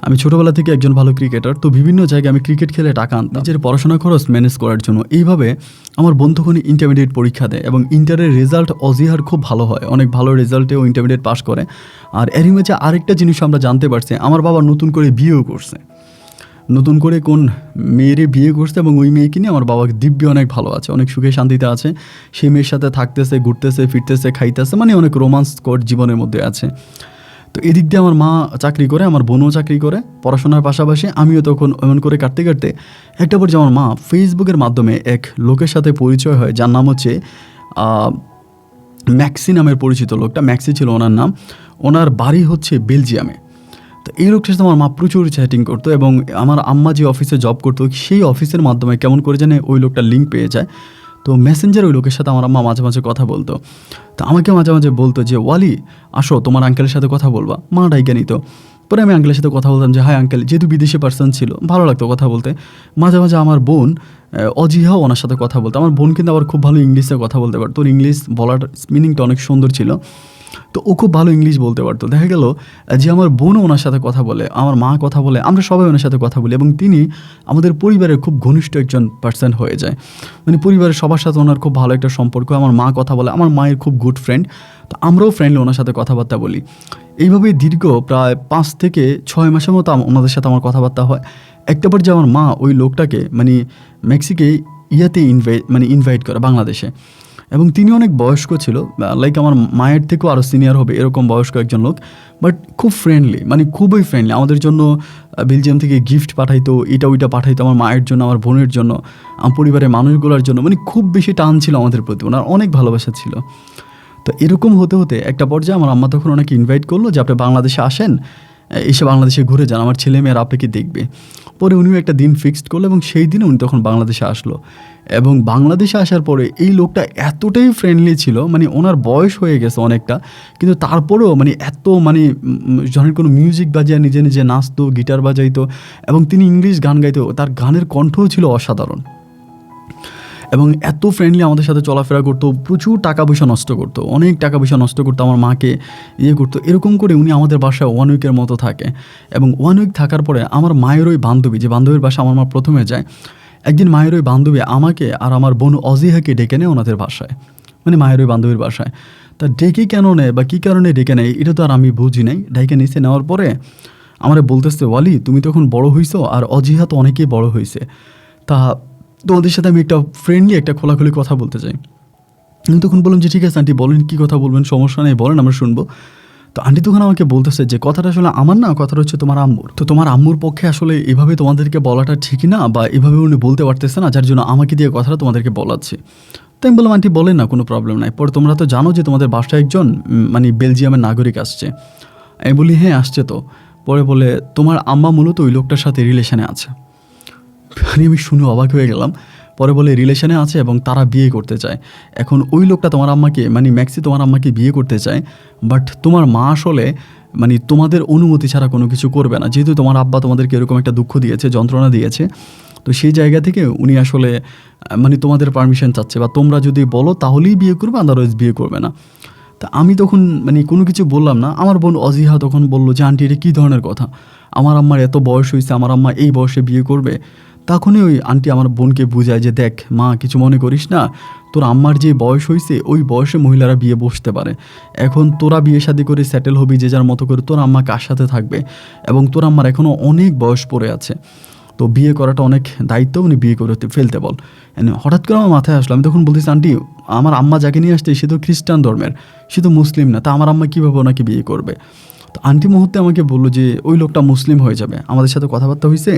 আমি ছোটোবেলা থেকে একজন ভালো ক্রিকেটার, তো বিভিন্ন জায়গায় আমি ক্রিকেট খেলে টাকা আনতাম নিজের পড়াশোনার খরচ ম্যানেজ করার জন্য। এইভাবে আমার বোন তখন ইন্টারমিডিয়েট পরীক্ষা দেয় এবং ইন্টারের রেজাল্ট অজিহার খুব ভালো হয়, অনেক ভালো রেজাল্টেও ইন্টারমিডিয়েট পাস করে। আর এরই মাঝে আরেকটা জিনিস আমরা জানতে পারছি, আমার বাবা নতুন করে বিয়েও করছে, নতুন করে কোন মেয়েরে বিয়ে করছে, এবং ওই মেয়েকে নিয়ে আমার বাবা দিব্যি অনেক ভালো আছে, অনেক সুখে শান্তিতে আছে, সেই মেয়ের সাথে থাকতেছে, ঘুরতেছে, ফিরতেছে, খাইতেছে, মানে অনেক রোমান্সকর জীবনের মধ্যে আছে। তো এদিক দিয়ে আমার মা চাকরি করে, আমার বোনও চাকরি করে, পড়াশোনার পাশাপাশি আমিও তখন এমন করে কাটতে কাটতে একটা পর্যায়ে আমার মা ফেসবুকের মাধ্যমে এক লোকের সাথে পরিচয় হয়, যার নাম হচ্ছে ম্যাক্সি নামের পরিচিত লোকটা, ম্যাক্সি ছিল ওনার নাম, ওনার বাড়ি হচ্ছে বেলজিয়ামে। তো এই লোকটার সাথে আমার মা প্রচুর চ্যাটিং করতো, এবং আমার আম্মা যে অফিসে জব করতো সেই অফিসের মাধ্যমে কেমন করে জানে ওই লোকটার লিঙ্ক পেয়ে যায়, তো মেসেঞ্জার ওই লোকের সাথে আমার আম্মা মাঝে মাঝে কথা বলতো। তো আমাকে মাঝে মাঝে বলতো যে ওয়ালি আসো তোমার আঙ্কেলের সাথে কথা বলবা, মা ডাইকা নিত। পরে আমি আঙ্কেলের সাথে কথা বলতাম যে হাই আঙ্কেল, যেহেতু বিদেশি পার্সন ছিল ভালো লাগতো কথা বলতে। মাঝে মাঝে আমার বোন অজিহাও ওনার সাথে কথা বলতো, আমার বোন কিন্তু আবার খুব ভালো ইংলিশে কথা বলতে পারতো, ওর ইংলিশ বলার মিনিংটা অনেক সুন্দর ছিল, তো ও খুব ভালো ইংলিশ বলতে পারতো। দেখা গেল যে আমার বোনও ওনার সাথে কথা বলে, আমার মা কথা বলে, আমরা সবাই ওনার সাথে কথা বলি, এবং তিনি আমাদের পরিবারের খুব ঘনিষ্ঠ একজন পার্সন হয়ে যায়, মানে পরিবারের সবার সাথে ওনার খুব ভালো একটা সম্পর্ক। আমার মা কথা বলে, আমার মায়ের খুব গুড ফ্রেন্ড, তো আমরাও ফ্রেন্ডলি ওনার সাথে কথাবার্তা বলি। এইভাবেই দীর্ঘ প্রায় 5 থেকে 6 মাসের মতো ওনাদের সাথে আমার কথাবার্তা হয়। একটা পর যে আমার মা ওই লোকটাকে মানে মেক্সিকে ইনভাইট করে বাংলাদেশে, এবং তিনি অনেক বয়স্ক ছিল, লাইক আমার মায়ের থেকেও আরও সিনিয়র হবে এরকম বয়স্ক একজন লোক, বাট খুব ফ্রেন্ডলি, মানে খুবই ফ্রেন্ডলি। আমাদের জন্য বেলজিয়াম থেকে গিফট পাঠাইতো, এটা ওইটা পাঠাইতো আমার মায়ের জন্য, আমার বোনের জন্য, আমার পরিবারের মানুষগুলোর জন্য, মানে খুব বেশি টান ছিল আমাদের প্রতি, ওনার অনেক ভালোবাসা ছিল। তো এরকম হতে হতে একটা পর্যায়ে আমার আম্মা তখন ওনাকে ইনভাইট করলো যে আপনি বাংলাদেশে আসেন, এসে বাংলাদেশে ঘুরে যান, আমার ছেলে মেয়েরা আপনাকে দেখবে। পরে উনিও একটা দিন ফিক্সড করলো, এবং সেই দিনে উনি তখন বাংলাদেশে আসলো। এবং বাংলাদেশে আসার পরে এই লোকটা এতটাই ফ্রেন্ডলি ছিল, মানে ওনার বয়স হয়ে গেছে অনেকটা, কিন্তু তারপরেও মানে এত মানে যখন কোনো মিউজিক বাজিয়ে নিজে নিজে নাচতো, গিটার বাজাইতো, এবং তিনি ইংলিশ গান গাইতো, তার গানের কণ্ঠও ছিল অসাধারণ, এবং এত ফ্রেন্ডলি আমাদের সাথে চলাফেরা করতো, প্রচুর টাকা পয়সা নষ্ট করতো, অনেক টাকা পয়সা নষ্ট করতো, আমার মাকে করতো। এরকম করে উনি আমাদের বাসায় 1 উইকের মতো থাকে, এবং 1 উইক থাকার পরে আমার মায়ের ওই বান্ধবী, যে বান্ধবীর বাসায় আমার মা প্রথমে যায়, একদিন মায়ের ওই বান্ধবী আমাকে আর আমার বোন অজিহাকে ডেকে নেয় ওনাদের বাসায়, মানে মায়ের ওই বান্ধবীর বাসায়। তা ডেকে কেন নেয় বা কী কারণে ডেকে নেয় এটা তো আর আমি বুঝি নাই। ডেকে নিচে নেওয়ার পরে আমার বলতেছে ওয়ালি তুমি তখন বড় হইছো, আর অজিহা তো অনেকেই বড় হয়েছে, তা তোমাদের সাথে আমি একটা ফ্রেন্ডলি একটা খোলাখুলি কথা বলতে চাই। আমি তখন বললাম যে ঠিক আছে আন্টি বলেন, কী কথা বলবেন, সমস্যা নেই, বলেন, আমরা শুনবো। তো আন্টি তখন আমাকে বলতেছে যে কথাটা আসলে আমার না, কথাটা হচ্ছে তোমার আম্মুর, তো তোমার আম্মুর পক্ষে আসলে এভাবে তোমাদেরকে বলাটা ঠিকই না, বা এভাবে উনি বলতে পারতেছে না, যার জন্য আমাকে দিয়ে কথাটা তোমাদেরকে বলাচ্ছে। তো আমি বললাম আন্টি বলেন না, কোনো প্রবলেম নাই। পরে তোমরা তো জানো যে তোমাদের বাসায় একজন মানে বেলজিয়ামের নাগরিক আসছে। আমি বলি হ্যাঁ আসছে তো। পরে বলে তোমার আম্মা মূলত ওই লোকটার সাথে রিলেশনে আছে। আমি শুনে অবাক হয়ে গেলাম। পরে বলে রিলেশনে আছে এবং তারা বিয়ে করতে চায়। এখন ওই লোকটা তোমার আম্মাকে মানে ম্যাক্সি তোমার আম্মাকে বিয়ে করতে চায়, বাট তোমার মা আসলে মানে তোমাদের অনুমতি ছাড়া কোনো কিছু করবে না, যেহেতু তোমার আব্বা তোমাদেরকে এরকম একটা দুঃখ দিয়েছে, যন্ত্রণা দিয়েছে। তো সেই জায়গা থেকে উনি আসলে মানে তোমাদের পারমিশন চাচ্ছে, বা তোমরা যদি বলো তাহলেই বিয়ে করবে, আদারওয়াইজ বিয়ে করবে না। তা আমি তখন মানে কোনো কিছু বললাম না। আমার বোন অজিহা তখন বললো যে আন্টি এটা কী ধরনের কথা, আমার আম্মার এত বয়স হয়েছে, আমার আম্মা এই বয়সে বিয়ে করবে। তখনই ওই আন্টি আমার বোনকে বুঝায় যে দেখ মা, কিছু মনে করিস না, তোর আম্মার যে বয়স হয়েছে ওই বয়সে মহিলারা বিয়ে বসতে পারে। এখন তোরা বিয়ে শাদী করে সেটেল হবি যে যার মতো করে, তোর আম্মা কার সাথে থাকবে, এবং তোর আম্মার এখনও অনেক বয়স পড়ে আছে, তো বিয়ে করাটা অনেক দায়িত্ব, উনি বিয়ে করে ফেলতে বল। হঠাৎ করে আমার মাথায় আসলো, আমি তখন বলতেছি আন্টি আমার আম্মা যাকে নিয়ে আসছে সে তো খ্রিস্টান ধর্মের, সে তো মুসলিম না, তা আমার আম্মা কীভাবে ওনাকে বিয়ে করবে। তো আন্টি মুহূর্তে আমাকে বললো যে ওই লোকটা মুসলিম হয়ে যাবে, আমাদের সাথে কথাবার্তা হয়েছে,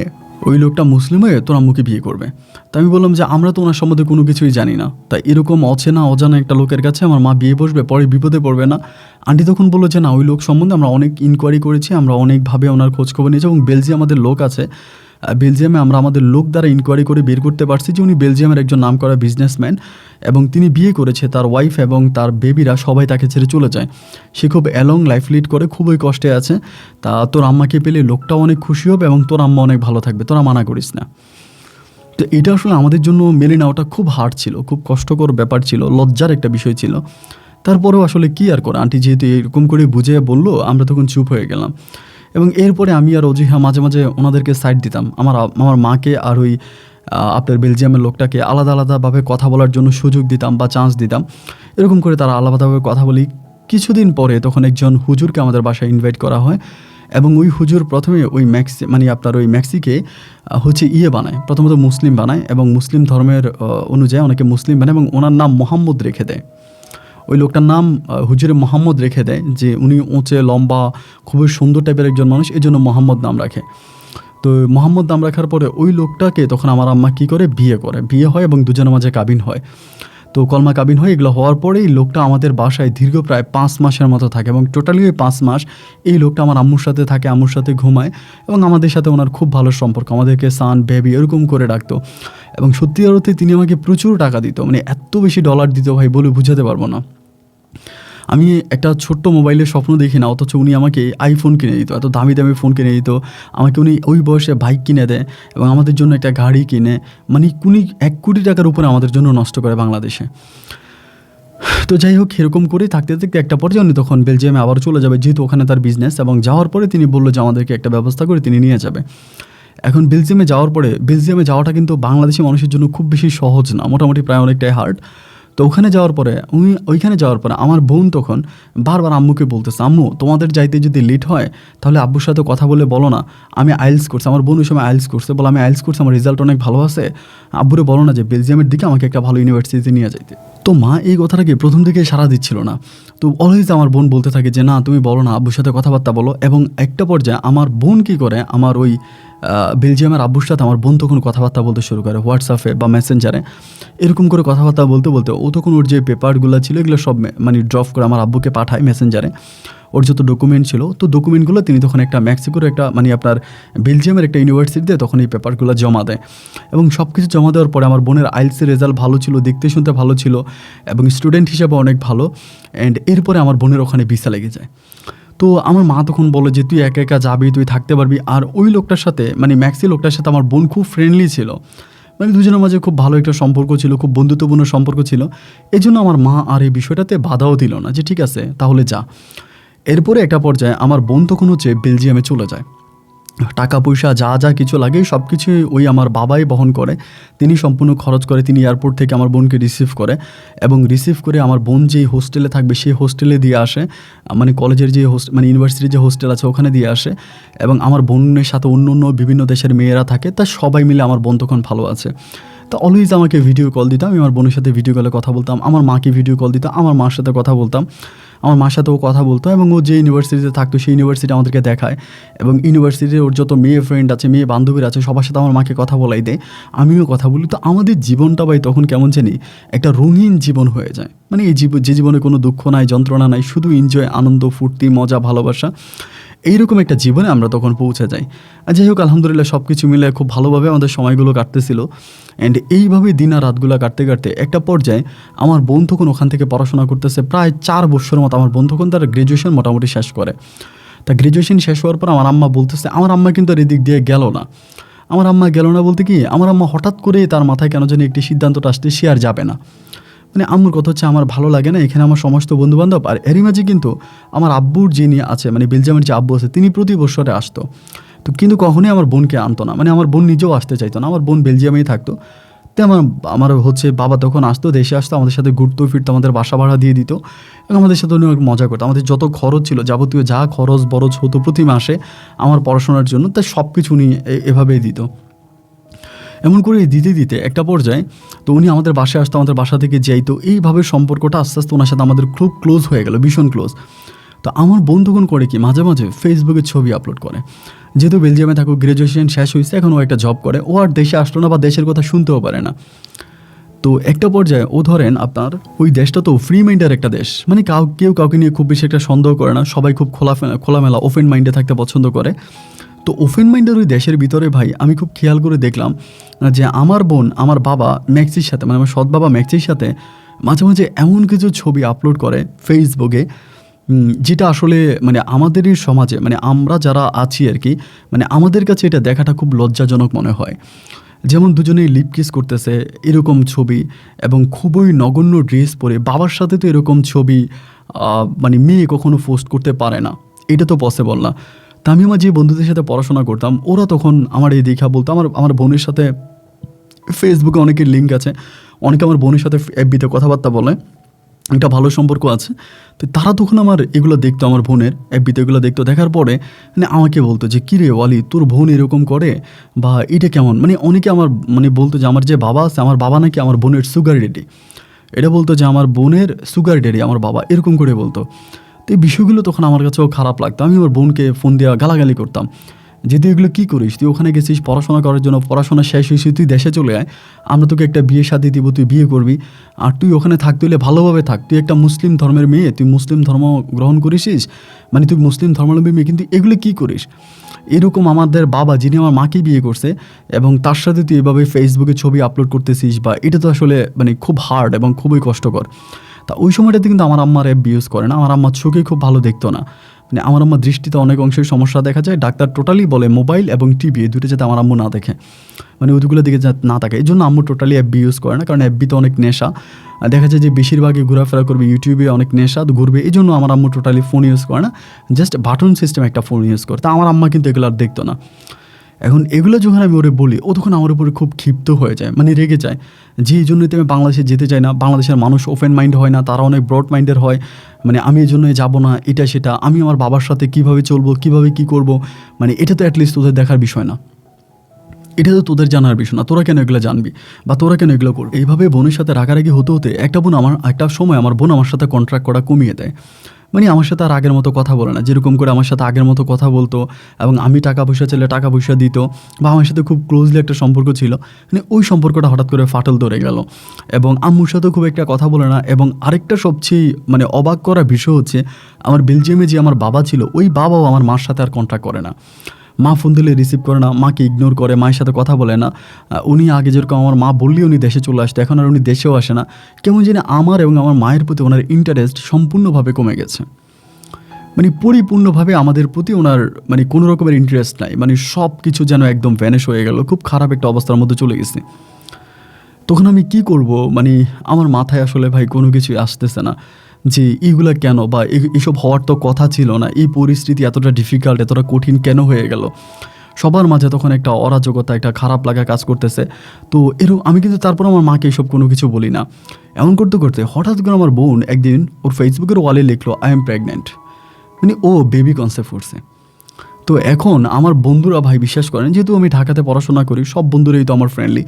ওই লোকটা মুসলিম হয়ে তোর আম্মুকে বিয়ে করবে। তা আমি বললাম যে আমরা তো ওনার সম্বন্ধে কোনো কিছুই জানি না, তাই এরকম অচেনা অজানা একটা লোকের কাছে আমার মা বিয়ে বসবে, পরে বিপদে পড়বে না। আন্টি তখন বললো যে না, ওই লোক সম্বন্ধে আমরা অনেক ইনকোয়ারি করেছি, আমরা অনেকভাবে ওনার খোঁজখবর নিয়েছি, এবং বেলজিয়াম আমাদের লোক আছে, বেলজিয়ামে আমরা আমাদের লোক দ্বারা ইনকোয়ারি করে বের করতে পারছি যে উনি বেলজিয়ামের একজন নামকরা বিজনেসম্যান, এবং তিনি বিয়ে করেছে, তার ওয়াইফ এবং তার বেবিরা সবাই তাকে ছেড়ে চলে যায়, সে খুব অ্যালং লাইফ লিড করে, খুবই কষ্টে আছে। তা তোর আম্মাকে পেলে লোকটাও অনেক খুশি হবে এবং তোর আম্মা অনেক ভালো থাকবে, তোরা মানা করিস না। তো এটা আসলে আমাদের জন্য মেনে নেওয়াটা খুব হার্ড ছিল, খুব কষ্টকর ব্যাপার ছিল, লজ্জার একটা বিষয় ছিল। তারপরেও আসলে কী আর করে, আন্টি যেহেতু এরকম করে বুঝিয়ে বললো, আমরা তখন চুপ হয়ে গেলাম। এবং এরপরে আমি আর অজিহা মাঝে মাঝে ওনাদেরকে সাইড দিতাম, আমার মাকে আর ওই আপনার বেলজিয়ামের লোকটাকে আলাদা আলাদাভাবে কথা বলার জন্য সুযোগ দিতাম বা চান্স দিতাম। এরকম করে তারা আলাদাভাবে কথা বলি। কিছুদিন পরে তখন একজন হুজুরকে আমাদের বাসায় ইনভাইট করা হয়, এবং ওই হুজুর প্রথমে ওই আপনার ওই ম্যাক্সিকে হচ্ছে বানায়, প্রথমত মুসলিম বানায়, এবং মুসলিম ধর্মের অনুযায়ী অনেকে মুসলিম বানায়, এবং ওনার নাম মোহাম্মদ রেখে দেয়। ওই লোকটার নাম হুজুরে মোহাম্মদ রেখে দেয়, যে উনি উঁচে লম্বা খুবই সুন্দর টাইপের একজন মানুষ, এই জন্য মোহাম্মদ নাম রাখে। তো মোহাম্মদ নাম রাখার পরে ওই লোকটাকে তখন আমার আম্মা কী করে, বিয়ে হয় এবং দুজনের মাঝে কাবিন হয়। তো কলমা কাবিন হয়, এগুলো হওয়ার পরেই লোকটা আমাদের বাসায় দীর্ঘ প্রায় 5 মাসের মতো থাকে, এবং টোটালি ওই 5 মাস এই লোকটা আমার আম্মুর সাথে থাকে, আম্মুর সাথে ঘুমায়, এবং আমাদের সাথে ওনার খুব ভালো সম্পর্ক, আমাদেরকে সান বেবি এরকম করে ডাকতো। এবং সত্যি অর্থে তিনি আমাকে প্রচুর টাকা দিত, মানে এত বেশি ডলার দিত ভাই, বলে বুঝাতে পারবো না। আমি একটা ছোট্ট মোবাইলের স্বপ্ন দেখি না, অথচ উনি আমাকে আইফোন কিনে দিত, এত দামি দামি ফোন কিনে দিত আমাকে। উনি ওই বয়সে বাইক কিনে দেয়, এবং আমাদের জন্য একটা গাড়ি কিনে, মানে উনি 1 কোটি টাকার উপরে আমাদের জন্য নষ্ট করে বাংলাদেশে। তো যাই হোক, এরকম করে থাকতে থাকতে একটা পর্যায়ে উনি তখন বেলজিয়ামে আবার চলে যাবে, যেহেতু ওখানে তার বিজনেস, এবং যাওয়ার পরে তিনি বললো যে আমাদেরকে একটা ব্যবস্থা করে তিনি নিয়ে যাবে। এখন বেলজিয়ামে যাওয়ার যাওয়াটা কিন্তু বাংলাদেশি মানুষের জন্য খুব বেশি সহজ না, মোটামুটি প্রায় অনেকটাই হার্ড। তো ওইখানে যাওয়ার পরে আমার বোন তখন বারবার আম্মুকে বলতেছে, আম্মু তোমাদের যাইতে যদি লেট হয় তাহলে আব্বুর সাথে কথা বলে বলো না আমি আইএলটিএস করছি। আমার বোন ওই সময় আইএলটিএস করছে, বলে আমি আইএলটিএস করছি, আমার রেজাল্ট অনেক ভালো আছে, আব্বুরে বলো না যে বেলজিয়ামের দিকে আমাকে একটা ভালো ইউনিভার্সিটিতে নিয়ে যাইতে। তো মা এই কথাটাকে প্রথম থেকে সাড়া দিচ্ছিল না। তো অলওয়েজ আমার বোন বলতে থাকে যে না তুমি বলো না, আব্বুর সাথে কথাবার্তা বলো। এবং একটা পর্যায়ে আমার বোন কী করে, আমার ওই বেলজিয়ামের আব্বুর সাথে আমার বোন তখন কথাবার্তা বলতে শুরু করে হোয়াটসঅ্যাপে বা মেসেঞ্জারে। এরকম করে কথাবার্তা বলতে বলতে ও তখন ওর যে পেপারগুলো ছিল এগুলো সব মানে ড্রপ করে আমার আব্বুকে পাঠায় মেসেঞ্জারে, ওর যত ডকুমেন্ট ছিল। তো ডকুমেন্টগুলো তিনি তখন একটা মেক্সিকোর একটা মানে আপনার বেলজিয়ামের একটা ইউনিভার্সিটিতে তখন এই পেপারগুলো জমা দেয়। এবং সব কিছু জমা দেওয়ার পরে আমার বোনের আইএলটিএসের রেজাল্ট ভালো ছিল, দেখতে শুনতে ভালো ছিল, এবং স্টুডেন্ট হিসাবে অনেক ভালো। অ্যান্ড এরপরে আমার বোনের ওখানে ভিসা লেগে যায়। তো আমার মা তখন বলে যে তুই একা একা যাবি, তুই থাকতে পারবি। আর ওই লোকটার সাথে মানে ম্যাক্সি লোকটার সাথে আমার বোন খুব ফ্রেন্ডলি ছিল, মানে দুজনের মাঝে খুব ভালো একটা সম্পর্ক ছিল, খুব বন্ধুত্বপূর্ণ সম্পর্ক ছিল। এই জন্য আমার মা আর এই বিষয়টাতে বাধাও দিল না, যে ঠিক আছে তাহলে যা। এরপরে একটা পর্যায়ে আমার বোন তখন হচ্ছে বেলজিয়ামে চলে যায়। টাকা পয়সা যা যা কিছু লাগে সব কিছুই ওই আমার বাবাই বহন করে, তিনি সম্পূর্ণ খরচ করে। তিনি এয়ারপোর্ট থেকে আমার বোনকে রিসিভ করে, এবং রিসিভ করে আমার বোন যেই হোস্টেলে থাকবে সেই হোস্টেলে দিয়ে আসে, মানে কলেজের যে মানে ইউনিভার্সিটির যে হোস্টেল আছে ওখানে দিয়ে আসে। এবং আমার বোনের সাথে অন্য অন্য বিভিন্ন দেশের মেয়েরা থাকে, তা সবাই মিলে আমার বোন তখন ভালো আছে। তো অলওয়েজ আমাকে ভিডিও কল দিতাম, আমি আমার বোনের সাথে ভিডিও কলে কথা বলতাম, আমার মাকে ভিডিও কল দিতাম, আমার মার সাথে কথা বলতাম, আমার মার সাথেও কথা বলতো। এবং ও যে ইউনিভার্সিটিতে থাকতো সেই ইউনিভার্সিটি আমাদেরকে দেখায়, এবং ইউনিভার্সিটির ওর যত মেয়ে ফ্রেন্ড আছে, মেয়ে বান্ধবীরা আছে, সবার সাথে আমার মাকে কথা বলাই দেয়, আমিও কথা বলি। তো আমাদের জীবনটা ভাই তখন কেমন জানি একটা রঙিন জীবন হয়ে যায়, মানে এই যে জীবনে কোনো দুঃখ নাই, যন্ত্রণা নাই, শুধু এনজয়, আনন্দ, ফুর্তি, মজা, ভালোবাসা, এইরকম একটা জীবনে আমরা তখন পৌঁছে যাই। আর যাই হোক, আলহামদুলিল্লাহ সব কিছু মিলে খুব ভালোভাবে আমাদের সময়গুলো কাটতেছিল। অ্যান্ড এইভাবেই দিন আর রাতগুলো কাটতে কাটতে একটা পর্যায়ে আমার বোন তখন ওখান থেকে পড়াশোনা করতেছে প্রায় 4 বছরের মতো। আমার বোন তখন তার গ্র্যাজুয়েশন মোটামুটি শেষ করে। তা গ্র্যাজুয়েশন শেষ হওয়ার পর আমার আম্মা বলতেছে, আমার আম্মা কিন্তু আর এদিক দিয়ে গেল না। আমার আম্মা গেল না বলতে কি, আমার আম্মা হঠাৎ করে তার মাথায় কেন জানি একটি সিদ্ধান্তটা আসতে, সে আর যাবে না। মানে আম্মুর কথা হচ্ছে আমার ভালো লাগে না এখানে আমার সমস্ত বন্ধুবান্ধব। আর এরই মাঝে কিন্তু আমার আব্বুর যিনি আছে, মানে বেলজিয়ামের যে আব্বু আছে, তিনি প্রতি বছরে আসতো। তো কিন্তু কখনোই আমার বোনকে আনতো না, মানে আমার বোন নিজেও আসতে চাইতো না, আমার বোন বেলজিয়ামেই থাকতো। তো আমার হচ্ছে বাবা তখন আসতো, দেশে আসতো, আমাদের সাথে ঘুরতো ফিরতো, আমাদের বাসা ভাড়া দিয়ে দিত, এবং আমাদের সাথে অনেক মজা করতো। আমাদের যত খরচ ছিল, যাবতীয় যা খরচ বরচ হতো প্রতি মাসে আমার পড়াশোনার জন্য, তাই সব কিছু উনি এভাবেই দিত। এমন করে দিতে দিতে একটা পর্যায়ে তো উনি আমাদের বাসায় আসতো, আমাদের বাসা থেকে যাইতো। এইভাবে সম্পর্কটা আস্তে আস্তে ওনার সাথে আমাদের খুব ক্লোজ হয়ে গেল, ভীষণ ক্লোজ। তো আমার বন্ধু তখন করে কি, মাঝে মাঝে ফেসবুকে ছবি আপলোড করে। যেহেতু বেলজিয়ামে থাকুক, গ্র্যাজুয়েশন শেষ হয়েছে, এখন ও একটা জব করে, ও আর দেশে আসলো না বা দেশের কথা শুনতেও পারে না। তো একটা পর্যায়ে ও ধরেন আপনার ওই দেশটা তো ফ্রি মাইন্ডের একটা দেশ, মানে কেউ কাউকে নিয়ে খুব বেশি একটা সন্দেহ করে না, সবাই খুব খোলামেলা ওপেন মাইন্ডে থাকতে পছন্দ করে। তো ওপেন মাইন্ডের ওই দেশের ভিতরে ভাই আমি খুব খেয়াল করে দেখলাম যে আমার বোন আমার বাবা ম্যাক্সির সাথে, মানে আমার সৎ বাবা ম্যাক্সির সাথে মাঝে মাঝে এমন কিছু ছবি আপলোড করে ফেসবুকে, যেটা আসলে মানে আমাদেরই সমাজে, মানে আমরা যারা আছি আর কি, মানে আমাদের কাছে এটা দেখাটা খুব লজ্জাজনক মনে হয়। যেমন দুজনেই লিপ কিস করতেছে এরকম ছবি, এবং খুবই নগণ্য ড্রেস পরে বাবার সাথে তো এরকম ছবি মানে মেয়ে কখনো পোস্ট করতে পারে না, এটা তো পসিবল না। তা আমি আমার যে বন্ধুদের সাথে পড়াশোনা করতাম ওরা তখন আমার এই দেখা বলতো, আমার বোনের সাথে ফেসবুকে অনেকের লিঙ্ক আছে, অনেকে আমার বোনের সাথে এফবিতে কথাবার্তা বলে, একটা ভালো সম্পর্ক আছে। তো তারা তখন আমার এগুলো দেখতো, আমার বোনের এফবিতে এগুলো দেখতো, দেখার পরে মানে আমাকে বলতো যে কী রে ওয়ালি তোর বোন এরকম করে, বা এটা কেমন, মানে অনেকে আমার মানে বলতো যে আমার যে বাবা আছে আমার বাবা নাকি আমার বোনের সুগার ডেডি, এটা বলতো যে আমার বোনের সুগার ডেডি আমার বাবা, এরকম করে বলতো। তো এই বিষয়গুলো তখন আমার কাছেও খারাপ লাগতো, আমি আমার বোনকে ফোন দিয়ে গালাগালি করতাম যে তুই এগুলো কী করিস, তুই ওখানে গেছিস পড়াশোনা করার জন্য, পড়াশোনা শেষ হয়েছে তুই দেশে চলে আয়, আমরা তোকে একটা বিয়ে শাদী দিব, তুই বিয়ে করবি, আর তুই ওখানে থাকতে হলে ভালোভাবে থাক, তুই একটা মুসলিম ধর্মের মেয়ে, তুই মুসলিম ধর্ম গ্রহণ করিসিস, মানে তুই মুসলিম ধর্মাবলম্বী মেয়ে, কিন্তু এগুলো কী করিস। এরকম আমাদের বাবা যিনি আমার মাকে বিয়ে করছে এবং তার সাথে তুই এভাবে ফেসবুকে ছবি আপলোড করতেছিস, বা এটা তো আসলে মানে খুব হার্ড এবং খুবই কষ্টকর। তা ওই সময়টাতে কিন্তু আমার আম্মার অ্যাপ ইউজ করে না, আমার আম্মার চোখে খুব ভালো দেখতো না, মানে আমার আম্মার দৃষ্টিতে অনেক অংশের সমস্যা দেখা যায়, ডাক্তার টোটালি বলে মোবাইল এবং টিভি এই দুটো যাতে আমার আম্মু না দেখে, মানে ওইগুলো দিকে না থাকে, এই জন্য আম্মু টোটালি এফবি ইউজ করে না, কারণ এফবিতে অনেক নেশা, দেখা যায় যে বেশিরভাগই ঘোরাফেরা করবে, ইউটিউবে অনেক নেশা ঘুরবে, এই জন্য আমার আম্মু টোটালি ফোন ইউজ করে না, জাস্ট বাটন সিস্টেম একটা ফোন ইউজ করে। তা আমার আম্মা কিন্তু এগুলো আর দেখতো না। এখন এগুলো যখন আমি ওরে বলি ও তখন আমার উপরে খুব ক্ষিপ্ত হয়ে যায়, মানে রেগে যায়, যে এই জন্যই তো আমি বাংলাদেশে যেতে চাই না, বাংলাদেশের মানুষ ওপেন মাইন্ড হয় না, তারা অনেক ব্রড মাইন্ডের হয়, মানে আমি এই জন্যই যাবো না, এটা সেটা, আমি আমার বাবার সাথে কীভাবে চলবো, কীভাবে কী করবো, মানে এটা তো অ্যাটলিস্ট তোদের দেখার বিষয় না, এটা তো তোদের জানার বিষয় না, তোরা কেন এগুলো জানবি বা তোরা কেন এগুলো করবি। এইভাবে বোনের সাথে রাগারাগি হতে হতে একটা সময় আমার বোন আমার সাথে কন্ট্রাক্ট করা কমিয়ে দেয়, মানে আমার সাথে আর আগের মতো কথা বলে না, যেরকম করে আমার সাথে আগের মতো কথা বলতো, এবং আমি টাকা পয়সা চাইলে টাকা পয়সা দিত, বা আমার সাথে খুব ক্লোজলি একটা সম্পর্ক ছিল, মানে ওই সম্পর্কটা হঠাৎ করে ফাটল ধরে গেল, এবং আম্মুর সাথেও খুব একটা কথা বলে না। এবং আরেকটা সবচেয়ে মানে অবাক করা বিষয় হচ্ছে, আমার বেলজিয়ামে যে আমার বাবা ছিল ওই বাবাও আমার মার সাথে আর কন্ট্যাক্ট করে না, মা ফোন দিলে রিসিভ করে না, মাকে ইগনোর করে, মায়ের সাথে কথা বলে না। উনি আগে যেরকম আমার মা বললেই উনি দেশে চলে আসতো, এখন আর উনি দেশেও আসে না, কেমন জানি আমার এবং আমার মায়ের প্রতি ওনার ইন্টারেস্ট সম্পূর্ণভাবে কমে গেছে, মানে পরিপূর্ণভাবে আমাদের প্রতি ওনার মানে কোনো রকমের ইন্টারেস্ট নাই, মানে সব কিছু যেন একদম ভ্যানিশ হয়ে গেল, খুব খারাপ একটা অবস্থার মধ্যে চলে গেছি। তখন আমি কি করব, মানে আমার মাথায় আসলে ভাই কোনো কিছুই আসতেছে না যে এইগুলা কেন, বা এইসব হওয়ার তো কথা ছিল না, এই পরিস্থিতি এতটা ডিফিকাল্ট এতটা কঠিন কেন হয়ে গেল। সবার মাঝে তখন একটা অরাজকতা, একটা খারাপ লাগা কাজ করতেছে। তো আমি কিন্তু তারপর আমার মাকে এসব কোনো কিছু বলি না। এমন করতে করতে হঠাৎ করে আমার বোন একদিন ওর ফেসবুকের ওয়ালে লিখলো আই এম প্রেগনেন্ট, মানে ও বেবি কনসেপ্ট করছে। তো এখন আমার বন্ধুরা ভাই বিশ্বাস করেন, যেহেতু আমি ঢাকাতে পড়াশোনা করি, সব বন্ধুরাই তো আমার ফ্রেন্ডলি,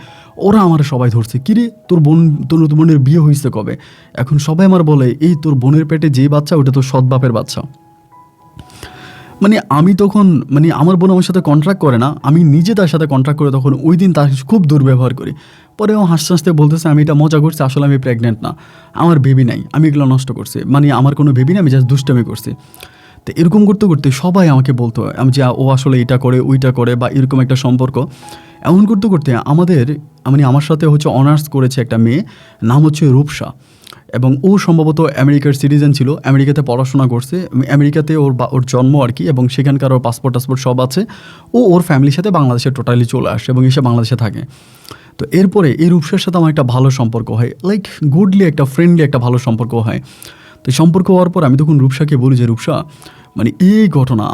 ওরা আমার সবাই ধরছে কিরে তোর বোনের বিয়ে হয়েছে কবে। এখন সবাই আমার বলে এই তোর বোনের পেটে যেই বাচ্চা ওটা তো সৎ বাপের বাচ্চা। মানে আমি তখন মানে আমার বোন আমার সাথে কন্ট্রাক্ট করে না, আমি নিজে তার সাথে কন্ট্রাক্ট করে তখন ওই দিন তার খুব দুর্ব্যবহার করি। পরে ও হাসতে হাসতে বলতেছে আমি এটা মজা করছি, আসলে আমি প্রেগনেন্ট না, আমার বেবি নাই, আমি এগুলো নষ্ট করছি, মানে আমার কোনো বেবি নেই, আমি জাস্ট দুষ্টামি করছি। তো এরকম করতে করতে সবাই আমাকে বলতো আমি যে ও আসলে এটা করে ওইটা করে, বা এরকম একটা সম্পর্ক। এমন করতে করতে মানে আমার সাথে হচ্ছে অনার্স করেছে একটা মেয়ে, নাম হচ্ছে রূপসা, এবং ও সম্ভবত আমেরিকার সিটিজেন ছিল, আমেরিকাতে পড়াশোনা করছে, আমেরিকাতে ওর জন্ম আর কি, এবং সেখানকার ওর পাসপোর্ট সব আছে। ওর ফ্যামিলির সাথে বাংলাদেশে টোটালি চলে আসে এবং এসে বাংলাদেশে থাকে। তো এরপরে এই রূপসার সাথে আমার একটা ভালো সম্পর্ক হয়, লাইক গুডলি একটা ফ্রেন্ডলি একটা ভালো সম্পর্ক হয়। তো সম্পর্ক হওয়ার পর আমি তখন রূপসাকে বলি যে রূপসা মানে এই ঘটনা,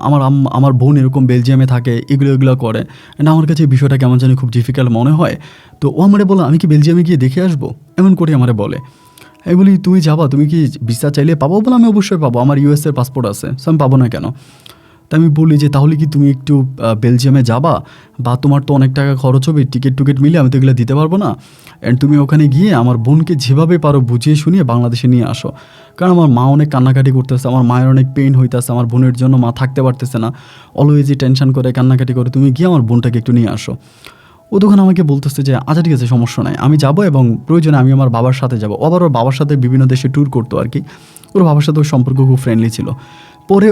আমার বোন এরকম বেলজিয়ামে থাকে, এগুলো করে না, আমার কাছে এই বিষয়টা কেমন জানি খুব ডিফিকাল্ট মনে হয়। তো ও আমারে বলো আমি কি বেলজিয়ামে গিয়ে দেখে আসবো, এমন করে আমারে বলে। আমি বলি তুমি যাবা, তুমি কি ভিসা চাইলে পাবো? বলে আমি অবশ্যই পাবো, আমার ইউএসের পাসপোর্ট আছে, সো আমি পাবো না কেন। তা আমি বলি যে তাহলে কি তুমি একটু বেলজিয়ামে যাবা, বা তোমার তো অনেক টাকা খরচ হবে, টিকিট মিলে আমি তো এগুলো দিতে পারবো না, অ্যান্ড তুমি ওখানে গিয়ে আমার বোনকে যেভাবে পারো বুঝিয়ে শুনিয়ে বাংলাদেশে নিয়ে আসো, কারণ আমার মা অনেক কান্নাকাটি করতেছে, আমার মায়ের অনেক পেইন হইতেছে, আমার বোনের জন্য মা থাকতে পারতেছে না, অলওয়েজই টেনশন করে কান্নাকাটি করে, তুমি গিয়ে আমার বোনটাকে একটু নিয়ে আসো। ও তখন আমাকে বলতেছে যে আচ্ছা ঠিক আছে সমস্যা নাই, আমি যাবো, এবং প্রয়োজনে আমি আমার বাবার সাথে যাবো। আবার ওর বাবার সাথে বিভিন্ন দেশে ট্যুর করতো আর কি, ওর বাবার সাথে ওর সম্পর্ক খুব ফ্রেন্ডলি ছিল। পরে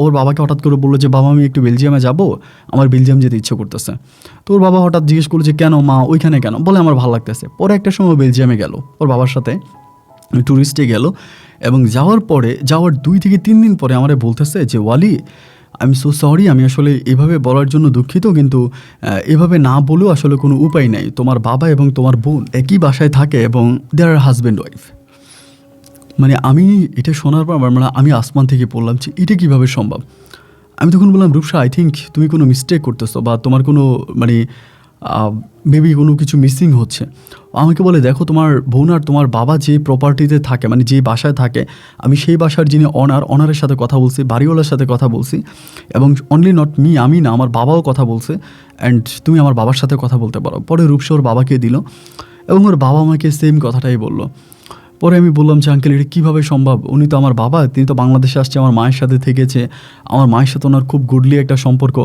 ওর বাবাকে হঠাৎ করে বললো যে বাবা আমি একটু বেলজিয়ামে যাবো, আমার বেলজিয়াম যেতে ইচ্ছে করতেছে। তো ওর বাবা হঠাৎ জিজ্ঞেস করলো যে কেন মা ওইখানে কেন, বলে আমার ভালো লাগতেছে। পরে একটা সময় বেলজিয়ামে গেল ওর বাবার সাথে, ট্যুরিস্টে গেল, এবং যাওয়ার 2 থেকে 3 দিন পরে আমারে বলতেছে যে ওয়ালি আই এম সো সরি, আমি আসলে এভাবে বলার জন্য দুঃখিত, কিন্তু এভাবে না বলেও আসলে কোনো উপায় নেই। তোমার বাবা এবং তোমার বোন একই বাসায় থাকে এবং দে আর হাজব্যান্ড ওয়াইফ। মানে আমি এটা শোনার পর মানে আমি আসমান থেকে পড়লাম যে এটা কীভাবে সম্ভব। আমি তখন বললাম, রূপসা, আই থিঙ্ক তুমি কোনো মিস্টেক করতেছো বা তোমার কোনো মানে মেবি কোনো কিছু মিসিং হচ্ছে। আমাকে বলে, দেখো, তোমার বোন আর তোমার বাবা যে প্রপার্টিতে থাকে, মানে যে বাসায় থাকে, আমি সেই বাসার যিনি অনারের সাথে কথা বলছি, বাড়িওয়ালার সাথে কথা বলছি, এবং অনলি নট মি, আমি না, আমার বাবাও কথা বলছে, অ্যান্ড তুমি আমার বাবার সাথে কথা বলতে পারো। পরে রূপসা ওর বাবাকে দিল এবং ওর বাবা আমাকে সেম কথাটাই বললো। পরে আমি বললাম যে, আঙ্কেল, এটা কীভাবে সম্ভব? উনি তো আমার বাবা, তিনি তো বাংলাদেশে আসছে, আমার মায়ের সাথে থেকেছে, আমার মায়ের সাথে ওনার খুব গুডলি একটা সম্পর্ক।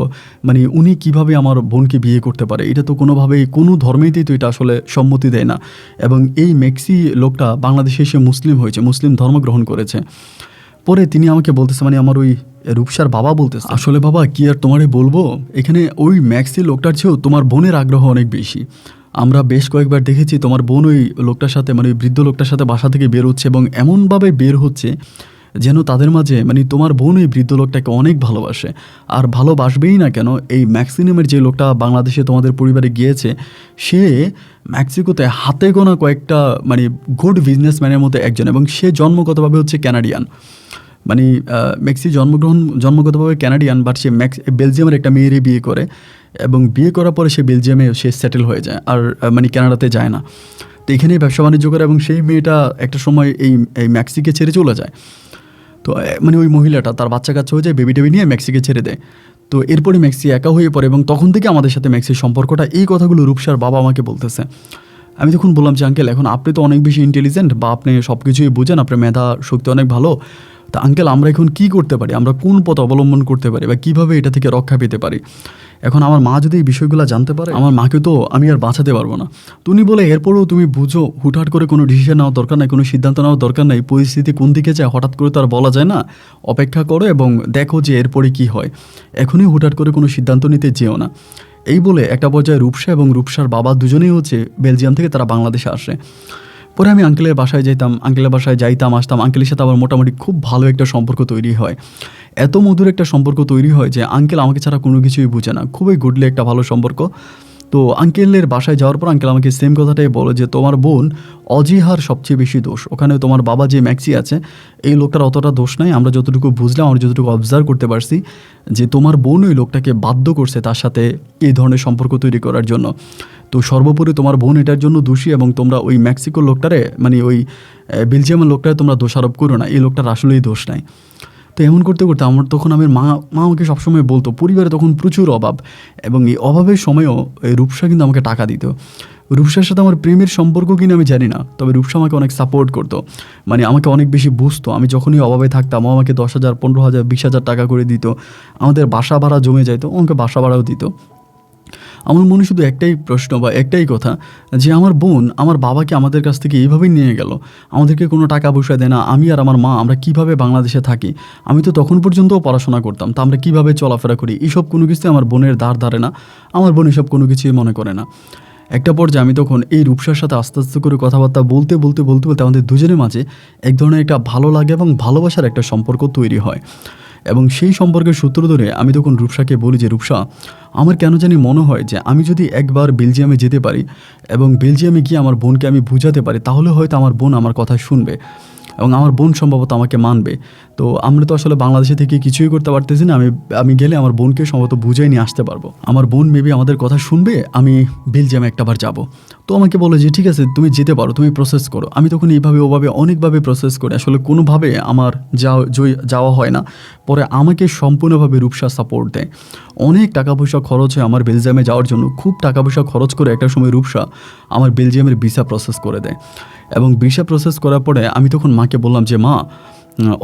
মানে উনি কিভাবে আমার বোনকে বিয়ে করতে পারে? এটা তো কোনোভাবেই, কোনো ধর্মেতেই তো এটা আসলে সম্মতি দেয় না। এবং এই মেক্সি লোকটা বাংলাদেশে এসে মুসলিম হয়েছে, মুসলিম ধর্ম গ্রহণ করেছে। পরে তিনি আমাকে বলতেছে, মানে আমার ওই রূপসার বাবা বলতেছে, আসলে বাবা কি আর তোমারে বলবো, এখানে ওই ম্যাক্সি লোকটার চেয়েও তোমার বোনের আগ্রহ অনেক বেশি। আমরা বেশ কয়েকবার দেখেছি তোমার বোন ওই লোকটার সাথে, মানে ওই বৃদ্ধ লোকটার সাথে বাসা থেকে বের হচ্ছে, এবং এমনভাবে বের হচ্ছে যেন তাদের মাঝে, মানে তোমার বোন ওই বৃদ্ধ লোকটাকে অনেক ভালোবাসে। আর ভালোবাসবেই না কেন, এই ম্যাক্সিনামের যে লোকটা বাংলাদেশে তোমাদের পরিবারে গিয়েছে, সে মেক্সিকোতে হাতে গোনা কয়েকটা মানে গুড বিজনেসম্যানের মধ্যে একজন, এবং সে জন্মগতভাবে হচ্ছে ক্যানাডিয়ান। মানে মেক্সি জন্মগতভাবে ক্যানাডিয়ান, বাট সে বেলজিয়ামের একটা মেয়েরই বিয়ে করে, এবং বিয়ে করার পরে সে বেলজিয়ামে সে সেটেল হয়ে যায়, আর মানে কানাডাতে যায় না। তো এখানেই ব্যবসা বাণিজ্য করে, এবং সেই মেয়েটা একটা সময় এই মেক্সিকে ছেড়ে চলে যায়। তো মানে ওই মহিলাটা তার বাচ্চা কাচ্চা হয়ে যায়, বেবি টেবি নিয়ে মেক্সিকে ছেড়ে দেয়। তো এরপরে মেক্সি একা হয়ে পড়ে, এবং তখন থেকে আমাদের সাথে মেক্সির সম্পর্কটা, এই কথাগুলো রূপসার বাবা আমাকে বলতেছে। আমি তখন বললাম যে, আঙ্কেল, এখন আপনি তো অনেক বেশি ইন্টেলিজেন্ট, বা আপনি সব কিছুই বুঝেন, আপনার মেধা শক্তি অনেক ভালো। তা আঙ্কেল, আমরা এখন কী করতে পারি? আমরা কোন পথ অবলম্বন করতে পারি, বা কীভাবে এটা থেকে রক্ষা পেতে পারি? এখন আমার মা যদি এই বিষয়গুলো জানতে পারে, আমার মাকে তো আমি আর বাঁচাতে পারবো না। তুমি বলে এরপরেও তুমি বুঝো, হুটহাট করে কোনো ডিসিশন নেওয়ার দরকার নাই, কোনো সিদ্ধান্ত নেওয়ার দরকার নাই। পরিস্থিতি কোন দিকে যায় হঠাৎ করে তো আর বলা যায় না। অপেক্ষা করো এবং দেখো যে এরপরে কী হয়। এখনই হুটহাট করে কোনো সিদ্ধান্ত নিতে যেও না। এই বলে একটা পর্যায়ে রূপসা এবং রূপসার বাবা দুজনেই হচ্ছে বেলজিয়াম থেকে তারা বাংলাদেশে আসে। পরে আমি আঙ্কেলের বাসায় যাইতাম আসতাম। আঙ্কেলের সাথে আবার মোটামুটি খুব ভালো একটা সম্পর্ক তৈরি হয়। এত মধুর একটা সম্পর্ক তৈরি হয় যে আঙ্কেল আমাকে ছাড়া কোনো কিছুই বুঝে না। খুবই গুডলি একটা ভালো সম্পর্ক। তো আঙ্কেলের বাসায় যাওয়ার পর আঙ্কেল আমাকে সেম কথাটাই বলো যে, তোমার বোন অজিহার সবচেয়ে বেশি দোষ। ওখানে তোমার বাবা যে ম্যাক্সি আছে, এই লোকটার অতটা দোষ নাই। আমরা যতটুকু বুঝলাম, আমরা যতটুকু অবজার্ভ করতে পারছি, যে তোমার বোন ওই লোকটাকে বাধ্য করছে তার সাথে এই ধরনের সম্পর্ক তৈরি করার জন্য। তো সর্বোপরি তোমার বোন এটার জন্য দোষী, এবং তোমরা ওই মেক্সিকোর লোকটারে, মানে ওই বেলজিয়ামের লোকটারে তোমরা দোষারোপ করো না, এই লোকটার আসলেই দোষ নাই। তো এমন করতে করতে আমার মা আমাকে সবসময় বলতো, পরিবারে তখন প্রচুর অভাব, এবং এই অভাবের সময়ও এই রূপসা কিন্তু আমাকে টাকা দিত। রূপসার সাথে আমার প্রেমের সম্পর্ক কিনা আমি জানি না, তবে রূপসা আমাকে অনেক সাপোর্ট করতো, মানে আমাকে অনেক বেশি বুঝতো। আমি যখনই অভাবে থাকতাম, ও আমাকে 10,000, 15,000, 20,000 টাকা করে দিত। আমাদের বাসা ভাড়া জমে যাইতো, আমাকে বাসা ভাড়াও দিত। আমার মনে শুধু একটাই প্রশ্ন বা একটাই কথা, যে আমার বোন আমার বাবাকে আমাদের কাছ থেকে এইভাবেই নিয়ে গেল, আমাদেরকে কোনো টাকা পয়সা দেয় না। আমি আর আমার মা, আমরা কিভাবে বাংলাদেশে থাকি? আমি তো তখন পর্যন্তও পড়াশোনা করতাম, তা আমরা কীভাবে চলাফেরা করি? এইসব কোনো কিছুতে আমার বোনের ধারে না, আমার বোন এসব কোনো কিছুই মনে করে না। একটা পর্যায়ে আমি তখন এই রূপসার সাথে আস্তে আস্তে করে কথাবার্তা বলতে আমাদের দুজনের মাঝে এক ধরনের একটা ভালো লাগে এবং ভালোবাসার একটা সম্পর্ক তৈরি হয়। এবং সেই সম্পর্কের সূত্র ধরে আমি তখন রূপসাকে বলি যে, রূপসা, আমার কেন জানি মনে হয় যে আমি যদি একবার বেলজিয়ামে যেতে পারি এবং বেলজিয়ামে গিয়ে আমার বোনকে আমি বুঝাতে পারি, তাহলে হয়তো আমার বোন আমার কথা শুনবে এবং আমার বোন সম্ভবত আমাকে মানবে। তো আমরা তো আসলে বাংলাদেশে থেকে কিছুই করতে পারতেছি না। আমি গেলে আমার বোনকে সম্ভবত বুঝাই নিয়ে আসতে পারবো। আমার বোন মেবি আমাদের কথা শুনবে, আমি বেলজিয়ামে একটাবার যাব। তো আমাকে বলে যে, ঠিক আছে, তুমি যেতে পারো, তুমি প্রসেস করো। আমি তখন এইভাবে ওভাবে অনেকভাবে প্রসেস করি, আসলে কোনোভাবে আমার যাওয়া হয় না। পরে আমাকে সম্পূর্ণভাবে রূপসা সাপোর্ট দেয়। অনেক টাকা পয়সা খরচ হয় আমার বেলজিয়ামে যাওয়ার জন্য, খুব টাকা পয়সা খরচ করে একটা সময় রূপসা আমার বেলজিয়ামের ভিসা প্রসেস করে দেয়। এবং ভিসা প্রসেস করার পরে আমি তখন মাকে বললাম যে, মা,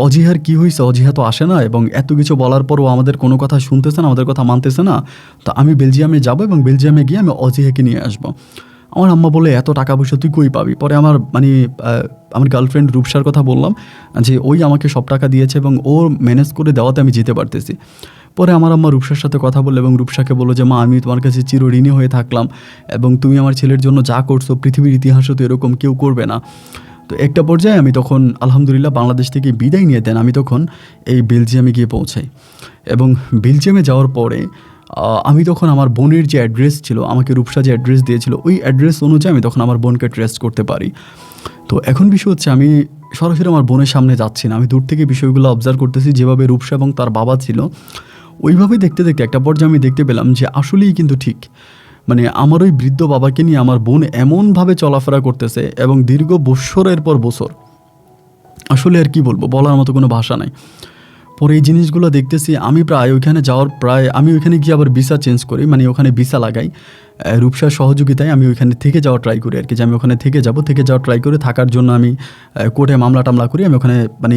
অজিহার কী হয়েছে? অজিহা তো আসে না, এবং এত কিছু বলার পরও আমাদের কোনো কথা শুনতেছে না, আমাদের কথা মানতেছে না। তো আমি বেলজিয়ামে যাব এবং বেলজিয়ামে গিয়ে আমি অজিহাকে নিয়ে আসবো। আমার আম্মা বলে, এত টাকা পয়সা তুই কই পাবি? পরে আমার আমার গার্লফ্রেন্ড রূপসার কথা বললাম যে, ওই আমাকে সব টাকা দিয়েছে এবং ও ম্যানেজ করে দেওয়াতে আমি যেতে পারতেছি। পরে আমার আম্মা রূপসার সাথে কথা বললো এবং রূপসাকে বললো যে, মা, আমি তোমার কাছে চিরঋণী হয়ে থাকলাম, এবং তুমি আমার ছেলের জন্য যা করছো পৃথিবীর ইতিহাসে তো এরকম কেউ করবে না। তো একটা পর্যায়ে আমি তখন আলহামদুলিল্লাহ বাংলাদেশ থেকে বিদায় নিয়ে দেন আমি তখন এই বেলজিয়ামে গিয়ে পৌঁছাই। এবং বেলজিয়ামে যাওয়ার পরে আমি তখন আমার বোনের যে অ্যাড্রেস ছিল, আমাকে রূপসা যে অ্যাড্রেস দিয়েছিল, ওই অ্যাড্রেস অনুযায়ী আমি তখন আমার বোনকে ট্রেস করতে পারি। তো এখন বিষয় হচ্ছে আমি সরাসরি আমার বোনের সামনে যাচ্ছি না, আমি দূর থেকে বিষয়গুলো অবজার্ভ করতেছি। যেভাবে রূপসা এবং তার বাবা ছিল ওইভাবেই দেখতে দেখতে একটা পর্যায়ে আমি দেখতে পেলাম যে আসলেই কিন্তু ঠিক, মানে আমার ওই বৃদ্ধ বাবাকে নিয়ে আমার বোন এমনভাবে চলাফেরা করতেছে এবং দীর্ঘ বৎসরের পর বছর, আসলে আর কি বলবো, বলার মতো কোনো ভাষা নাই। পরে এই জিনিসগুলো দেখতেছি আমি প্রায় ওইখানে যাওয়ার আমি ওইখানে গিয়ে আবার ভিসা চেঞ্জ করি, মানে ওখানে ভিসা লাগাই রূপসার সহযোগিতায়। আমি ওইখানে থেকে যাওয়ার ট্রাই করি আর কি, যে আমি ওখানে থেকে যাওয়ার ট্রাই করে থাকার জন্য আমি কোর্টে মামলা টামলা করি, আমি ওখানে মানে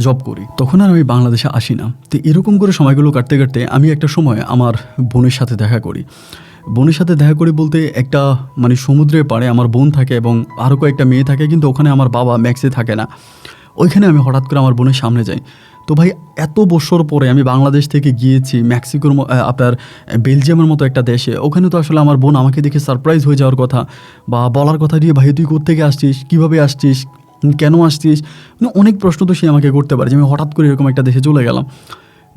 জব করি। তখন আর আমি বাংলাদেশে আসি না। তো এরকম করে সময়গুলো কাটতে কাটতে আমি একটা সময় আমার বোনের সাথে দেখা করি। বোনের সাথে দেখা করি বলতে একটা মানে সমুদ্রের পাড়ে আমার বোন থাকে এবং আরও কয়েকটা মেয়ে থাকে, কিন্তু ওখানে আমার বাবা ম্যাক্সে থাকে না। ওইখানে আমি হঠাৎ করে আমার বোনের সামনে যাই। তো ভাই এত বছর পরে আমি বাংলাদেশ থেকে গিয়েছি মেক্সিকোর আপনার বেলজিয়ামের মতো একটা দেশে, ওখানে তো আসলে আমার বোন আমাকে দেখে সারপ্রাইজ হয়ে যাওয়ার কথা বা বলার কথা দিয়ে, ভাই তুই কোত্থেকে আসছিস, কীভাবে আসছিস, কেন আসছিস, মানে অনেক প্রশ্ন তো সে আমাকে করতে পারে যে আমি হঠাৎ করে এরকম একটা দেশে চলে গেলাম।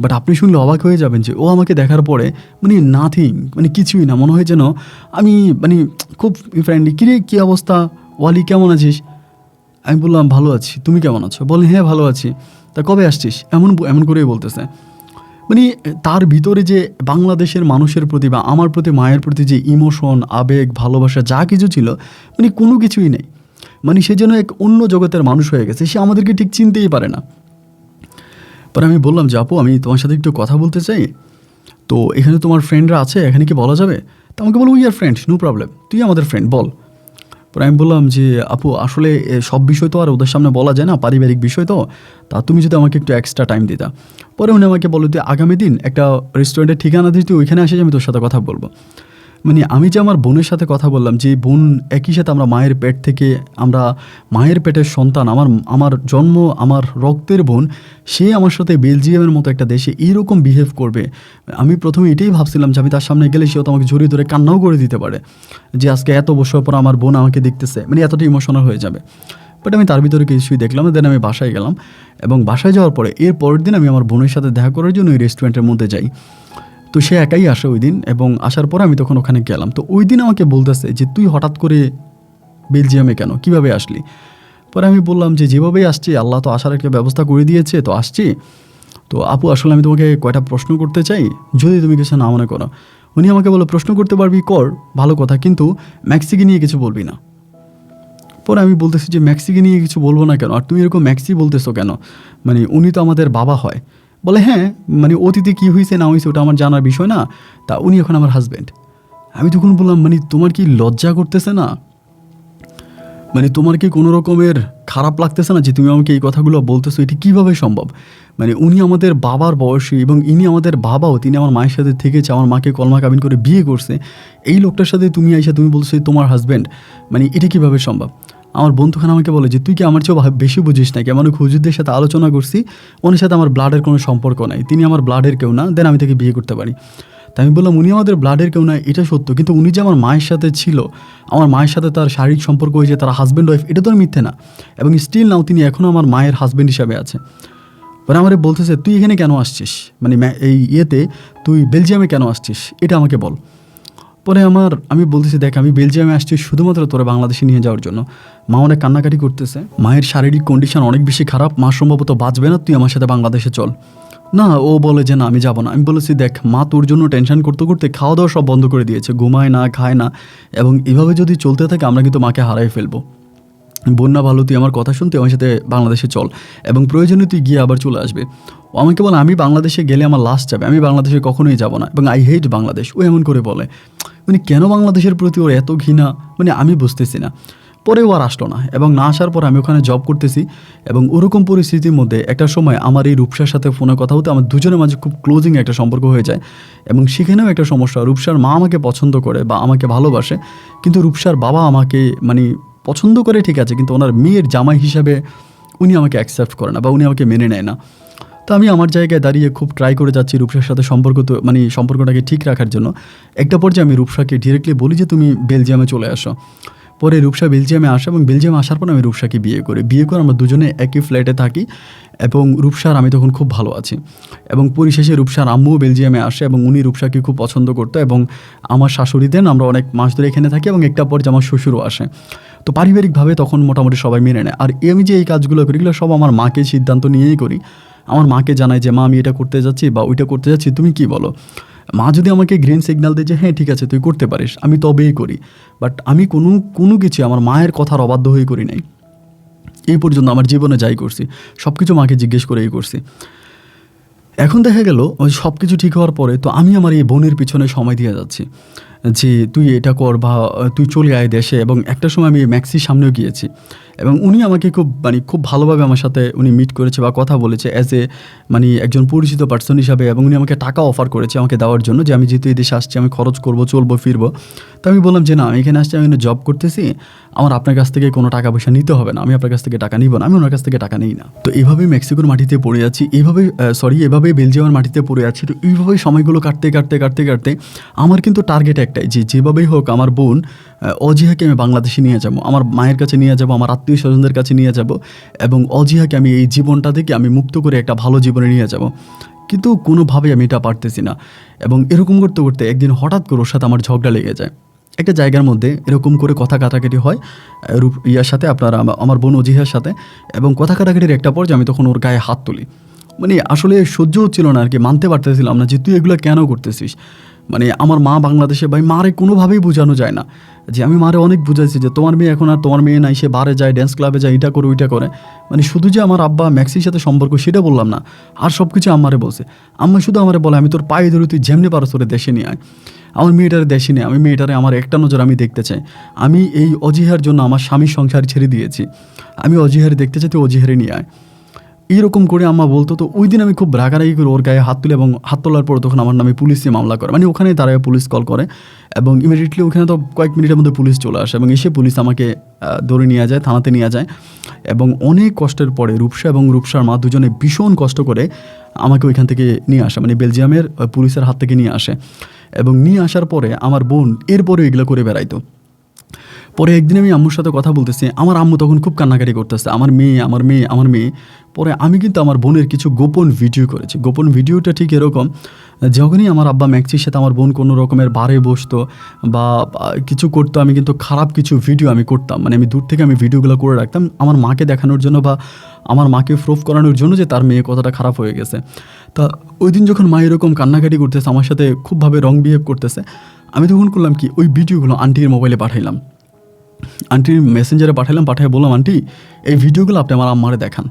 বাট আপনি শুনলে অবাক হয়ে যাবেন যে ও আমাকে দেখার পরে মানে নাথিং, মানে কিছুই না, মনে হয় যেন আমি মানে খুব ফ্রেন্ডলি। কিরে কী অবস্থা ওয়ালি, কেমন আছিস? আমি বললাম ভালো আছি, তুমি কেমন আছো? বলে হ্যাঁ ভালো আছি। তা কবে আসছিস? এমন করেই বলতেছে। মানে তার ভিতরে যে বাংলাদেশের মানুষের প্রতি বা আমার প্রতি, মায়ের প্রতি যে ইমোশন, আবেগ, ভালোবাসা যা কিছু ছিল, মানে কোনো কিছুই নেই। মানে সে যেন এক অন্য জগতের মানুষ হয়ে গেছে, সে আমাদেরকে ঠিক চিনতেই পারে না। পরে আমি বললাম যে আপু আমি তোমার সাথে একটু কথা বলতে চাই, তো এখানে তোমার ফ্রেন্ডরা আছে, এখানে কি বলা যাবে? তো আমাকে বলবো ইয়ার ফ্রেন্ড, নো প্রবলেম, তুই আমাদের ফ্রেন্ড, বল। পরে আমি বললাম যে আপু আসলে সব বিষয় তো আর ওদের সামনে বলা যায় না, পারিবারিক বিষয় তো, তা তুমি যদি আমাকে একটু এক্সট্রা টাইম দিতা। পরে উনি আমাকে বললো তুই আগামী দিন একটা রেস্টুরেন্টের ঠিকানা দিস, তুই ওইখানে আসে আমি তোর সাথে কথা বলবো। মানে আমি যে আমার বোনের সাথে কথা বললাম, যে বোন একই সাথে আমরা মায়ের পেট থেকে, আমরা মায়ের পেটের সন্তান, আমার জন্ম, আমার রক্তের বোন, সে আমার সাথে বেলজিয়ামের মতো একটা দেশে এইরকম বিহেভ করবে, আমি প্রথমে এটাই ভাবছিলাম যে আমি তার সামনে গেলে সেও তো আমাকে জড়িয়ে ধরে কান্নাও করে দিতে পারে, যে আজকে এত বছর পর আমার বোন আমাকে দেখতেছে, মানে এতটা ইমোশনাল হয়ে যাবে। বাট আমি তার ভিতরে কিছুই দেখলাম না। দেন আমি বাসায় গেলাম এবং বাসায় যাওয়ার পরে এর পরের দিন আমি আমার বোনের সাথে দেখা করার জন্য ওই রেস্টুরেন্টের মধ্যে যাই। তো সে একাই আসে ওই দিন, এবং আসার পরে আমি তখন ওখানে গেলাম। তো ওই দিন আমাকে বলতেছে যে তুই হঠাৎ করে বেলজিয়ামে কেন, কিভাবে আসলি? পরে আমি বললাম যে যেভাবেই আসছি, আল্লাহ তো আসার একটা ব্যবস্থা করে দিয়েছে, তো আসছি। তো আপু আসলে আমি তোমাকে কয়টা প্রশ্ন করতে চাই, যদি তুমি কিছু না মনে করো। উনি আমাকে বলো প্রশ্ন করতে পারবি কর, ভালো কথা, কিন্তু ম্যাক্সিকে নিয়ে কিছু বলবি না। পরে আমি বলতেছি যে ম্যাক্সিকে নিয়ে কিছু বলবো না কেন, আর তুমি এরকম ম্যাক্সি বলতেছো কেন, মানে উনি তো আমাদের বাবা হয়। বলে হ্যাঁ, মানে অতীতে কী হয়েছে না হয়েছে ওটা আমার জানার বিষয় না, তা উনি এখন আমার হাজব্যান্ড। আমি তখন বললাম মানে তোমার কি লজ্জা করতেছে না, মানে তোমার কি কোনো রকমের খারাপ লাগতেছে না যে তুমি আমাকে এই কথাগুলো বলতেছো, এটি কীভাবে সম্ভব? মানে উনি আমাদের বাবার বয়সী এবং ইনি আমাদের বাবাও, তিনি আমার মায়ের সাথে থেকেছে, আমার মাকে কলমা কাবিন করে বিয়ে করছে, এই লোকটার সাথে তুমি আইসা তুমি বলছো তোমার হাজব্যান্ড, মানে এটা কীভাবে সম্ভব? আমার বন্ধুখানে আমাকে বলে যে তুই কি আমার চেয়েও বেশি বুঝিস নাকি, এমন হুজুরদের সাথে আলোচনা করছি, ওনার সাথে আমার ব্লাডের কোনো সম্পর্ক নাই, তিনি আমার ব্লাডের কেউ না, দেন আমি তাকে বিয়ে করতে পারি। তাই আমি বললাম উনি আমাদের ব্লাডের কেউ না এটা সত্য, কিন্তু উনি যে আমার মায়ের সাথে ছিল, আমার মায়ের সাথে তার শারীরিক সম্পর্ক হয়েছে, তারা হাজব্যান্ড ওয়াইফ, এটা তো মিথ্যে না, এবং স্টিল নাও তিনি এখনও আমার মায়ের হাজব্যান্ড হিসাবে আছে। পরে আমার বলতেছে তুই এখানে কেন আসছিস, মানে এই ইয়েতে তুই বেলজিয়ামে কেন আসছিস, এটা আমাকে বল। পরে আমি বলতেছি দেখ আমি বেলজিয়ামে আসছি শুধুমাত্র তোরা বাংলাদেশে নিয়ে যাওয়ার জন্য। মা অনেক কান্নাকাটি করতেছে, মায়ের শারীরিক কন্ডিশন অনেক বেশি খারাপ, মা সম্ভবত বাঁচবে না, তুই আমার সাথে বাংলাদেশে চল। না, ও বলে যে না আমি যাবো না। আমি বলেছি দেখ মা তোর জন্য টেনশন করতে করতে খাওয়া দাওয়া সব বন্ধ করে দিয়েছে, ঘুমায় না, খায় না, এবং এভাবে যদি চলতে থাকে আমরা কিন্তু মাকে হারাই ফেলবো। বন্যা ভালো, তুই আমার কথা শুনতে আমার সাথে বাংলাদেশে চল, এবং প্রয়োজনে তুই গিয়ে আবার চলে আসবে। ও আমাকে বলে আমি বাংলাদেশে গেলে আমার লাস্ট যাবে, আমি বাংলাদেশে কখনোই যাব না, এবং আই হেট বাংলাদেশ। ও এমন করে বলে, মানে কেন বাংলাদেশের প্রতি ওর এত ঘৃণা, মানে আমি বুঝতেছি না। পরে ও আর আসলো না, এবং না আসার পর আমি ওখানে জব করতেছি, এবং ওরকম পরিস্থিতির মধ্যে একটা সময় আমার এই রূপসার সাথে ফোনে কথা হতে আমার দুজনের মাঝে খুব ক্লোজিং একটা সম্পর্ক হয়ে যায়। এবং সেখানেও একটা সমস্যা, রূপসার মা আমাকে পছন্দ করে বা আমাকে ভালোবাসে, কিন্তু রূপসার বাবা আমাকে মানে পছন্দ করে ঠিক আছে, কিন্তু ওনার মেয়ের জামাই হিসাবে উনি আমাকে অ্যাকসেপ্ট করে না বা উনি আমাকে মেনে নেয় না। তো আমি আমার জায়গায় দাঁড়িয়ে খুব ট্রাই করে যাচ্ছি রূপসার সাথে সম্পর্কটাকে ঠিক রাখার জন্য। একটা পর্যায়ে আমি রূপসাকে ডিরেক্টলি বলি যে তুমি বেলজিয়ামে চলে আসো। পরে রূপসা বেলজিয়ামে আসে এবং বেলজিয়ামে আসার পর আমি রূপসাকে বিয়ে করি। বিয়ে করে আমরা দুজনে একই ফ্ল্যাটে থাকি এবং রূপসার আমি তখন খুব ভালো আছি। এবং পরিশেষে রূপসার আম্মুও বেলজিয়ামে আসে এবং উনি রূপসাকে খুব পছন্দ করতো এবং আমার শাশুড়ি দেন, আমরা অনেক মাস ধরে এখানে থাকি এবং একটা পর্যায়ে আমার শ্বশুরও আসে। তো পারিবারিকভাবে তখন মোটামুটি সবাই মেনে নেয়। আর আমি যে এই কাজগুলো করি এগুলো সব আমার মাকে সিদ্ধান্ত নিয়েই করি। আমার মাকে জানাই যে মা আমি এটা করতে যাচ্ছি বা ওইটা করতে যাচ্ছি, তুমি কি বলো। মা যদি আমাকে গ্রিন সিগন্যাল দেয় যে হ্যাঁ ঠিক আছে তুই করতে পারিস, আমি তবেই করি। বাট আমি কোনো কিছু আমার মায়ের কথার অবাধ্য হয়ে করি নাই। এই পর্যন্ত আমার জীবনে যাই করছি সব কিছু মাকে জিজ্ঞেস করেই করছি। এখন দেখা গেল ওই সব কিছু ঠিক হওয়ার পরে তো আমি আমার এই বোনের পিছনে সময় দিয়ে যাচ্ছি যে তুই এটা কর বা তুই চলে আয় দেশে। এবং একটা সময় আমি ম্যাক্সির সামনেও গিয়েছি এবং উনি আমাকে খুব ভালোভাবে আমার সাথে উনি মিট করেছে বা কথা বলেছে অ্যাজ এ একজন পরিচিত পার্সন হিসাবে। এবং উনি আমাকে টাকা অফার করেছে আমাকে দেওয়ার জন্য, যে আমি যেহেতু এই দেশে আসছি আমি খরচ করবো, চলবো, ফিরবো। তো আমি বললাম যে না, আমি এখানে আসছি, আমি জব করতেছি, আমার আপনার কাছ থেকে কোনো টাকা পয়সা নিতে হবে না, আমি আপনার কাছ থেকে টাকা নিব না, আমি ওনার কাছ থেকে টাকা নিই না। তো এইভাবেই মেক্সিকোর মাটিতে পড়ে আছি, এভাবেই বেলজিয়ামের মাটিতে পড়ে আছি। তো এইভাবেই সময়গুলো কাটতে কাটতে কাটতে কাটতে আমার কিন্তু টার্গেট একটাই, যে যেভাবেই হোক আমার বোন অজিহাকে আমি বাংলাদেশে নিয়ে যাব, আমার মায়ের কাছে নিয়ে যাব, আমার আত্মীয় স্বজনদের কাছে নিয়ে যাব এবং অজিহাকে আমি এই জীবনটা থেকে আমি মুক্ত করে একটা ভালো জীবনে নিয়ে যাব। কিন্তু কোনোভাবেই আমি এটা পারতেছি না। এবং এরকম করতে করতে একদিন হঠাৎ করে ওর সাথে আমার ঝগড়া লেগে যায় একটা জায়গার মধ্যে। এরকম করে কথা কাটাকাটি হয় ইয়ার সাথে, আমার বোন অজিহার সাথে। এবং কথা কাটাকাটির একটা পর্যায়ে আমি তখন ওর গায়ে হাত তুলি। আসলে সহ্য হচ্ছিল না আর কি, মানতে পারতেছিলাম না যে তুই এগুলো কেন করতেছিস। আমার মা বাংলাদেশে, ভাই মারে কোনোভাবেই বোঝানো যায় না। যে আমি মারে অনেক বুঝাইছি যে তোমার মেয়ে এখন আর তোমার মেয়ে নাই, সে বারে যায়, ড্যান্স ক্লাবে যায়, এটা করে ওইটা করে। শুধু যে আমার আব্বা ম্যাক্সির সাথে সম্পর্ক সেটা বললাম না, আর সব কিছু আম্মারে বলছে। আম্মা শুধু আমারে বলে আমি তোর পায়ে ধরে, তুই যেমনি পারো তোরে দেশে নিয়ে আয়। আমার মেয়েটারে দেশে নিয়ে, আমি মেয়েটারে আমার একটা নজর আমি দেখতে চাই। আমি এই অজিহার জন্য আমার স্বামীর সংসার ছেড়ে দিয়েছি, আমি অজিহারে দেখতে চাই, তুই অজিহারে নিয়ে আয়। এইরকম করে আম্মা বলতো। তো ওই দিন আমি খুব রাগারাগি করে ওর গায়ে হাত তুলে এবং হাত তোলার পর তখন আমার নামে পুলিশে মামলা করে। ওখানে তারা পুলিশ কল করে এবং ইমিডিয়েটলি ওখানে তো কয়েক মিনিটের মধ্যে পুলিশ চলে আসে এবং এসে পুলিশ আমাকে ধরে নিয়ে যায়, থানাতে নিয়ে যায়। এবং অনেক কষ্টের পরে রূপসা এবং রূপসার মা দুজনে ভীষণ কষ্ট করে আমাকে ওইখান থেকে নিয়ে আসে, বেলজিয়ামের পুলিশের হাত থেকে নিয়ে আসে। এবং নিয়ে আসার পরে আমার বোন এরপরে এগুলো করে বেড়াইতো। পরে একদিন আমি আম্মুর সাথে কথা বলতেছি, আমার আম্মু তখন খুব কান্নাকাটি করতেছে, আমার মেয়ে আমার মেয়ে আমার মেয়ে। পরে আমি কিন্তু আমার বোনের কিছু গোপন ভিডিও করেছি। গোপন ভিডিওটা ঠিক এরকম, যখনই আমার আব্বা ম্যাক্সির সাথে আমার বোন কোনো রকমের বারে বসতো বা কিছু করতো, আমি কিন্তু খারাপ কিছু ভিডিও আমি করতাম। আমি দূর থেকে আমি ভিডিওগুলো করে রাখতাম আমার মাকে দেখানোর জন্য বা আমার মাকে প্রুফ করানোর জন্য যে তার মেয়ে কতটা খারাপ হয়ে গেছে। তা ওই দিন যখন মা এরকম কান্নাকাটি করতেছে, আমার সাথে খুবভাবে রং বিহেভ করতেছে, আমি তখন করলাম কি, ওই ভিডিওগুলো আন্টির মোবাইলে পাঠাইলাম, আন্টির মেসেঞ্জারে পাঠিয়ে বললাম আন্টি এই ভিডিওগুলো আপনি আমার আম্মারে দেখান।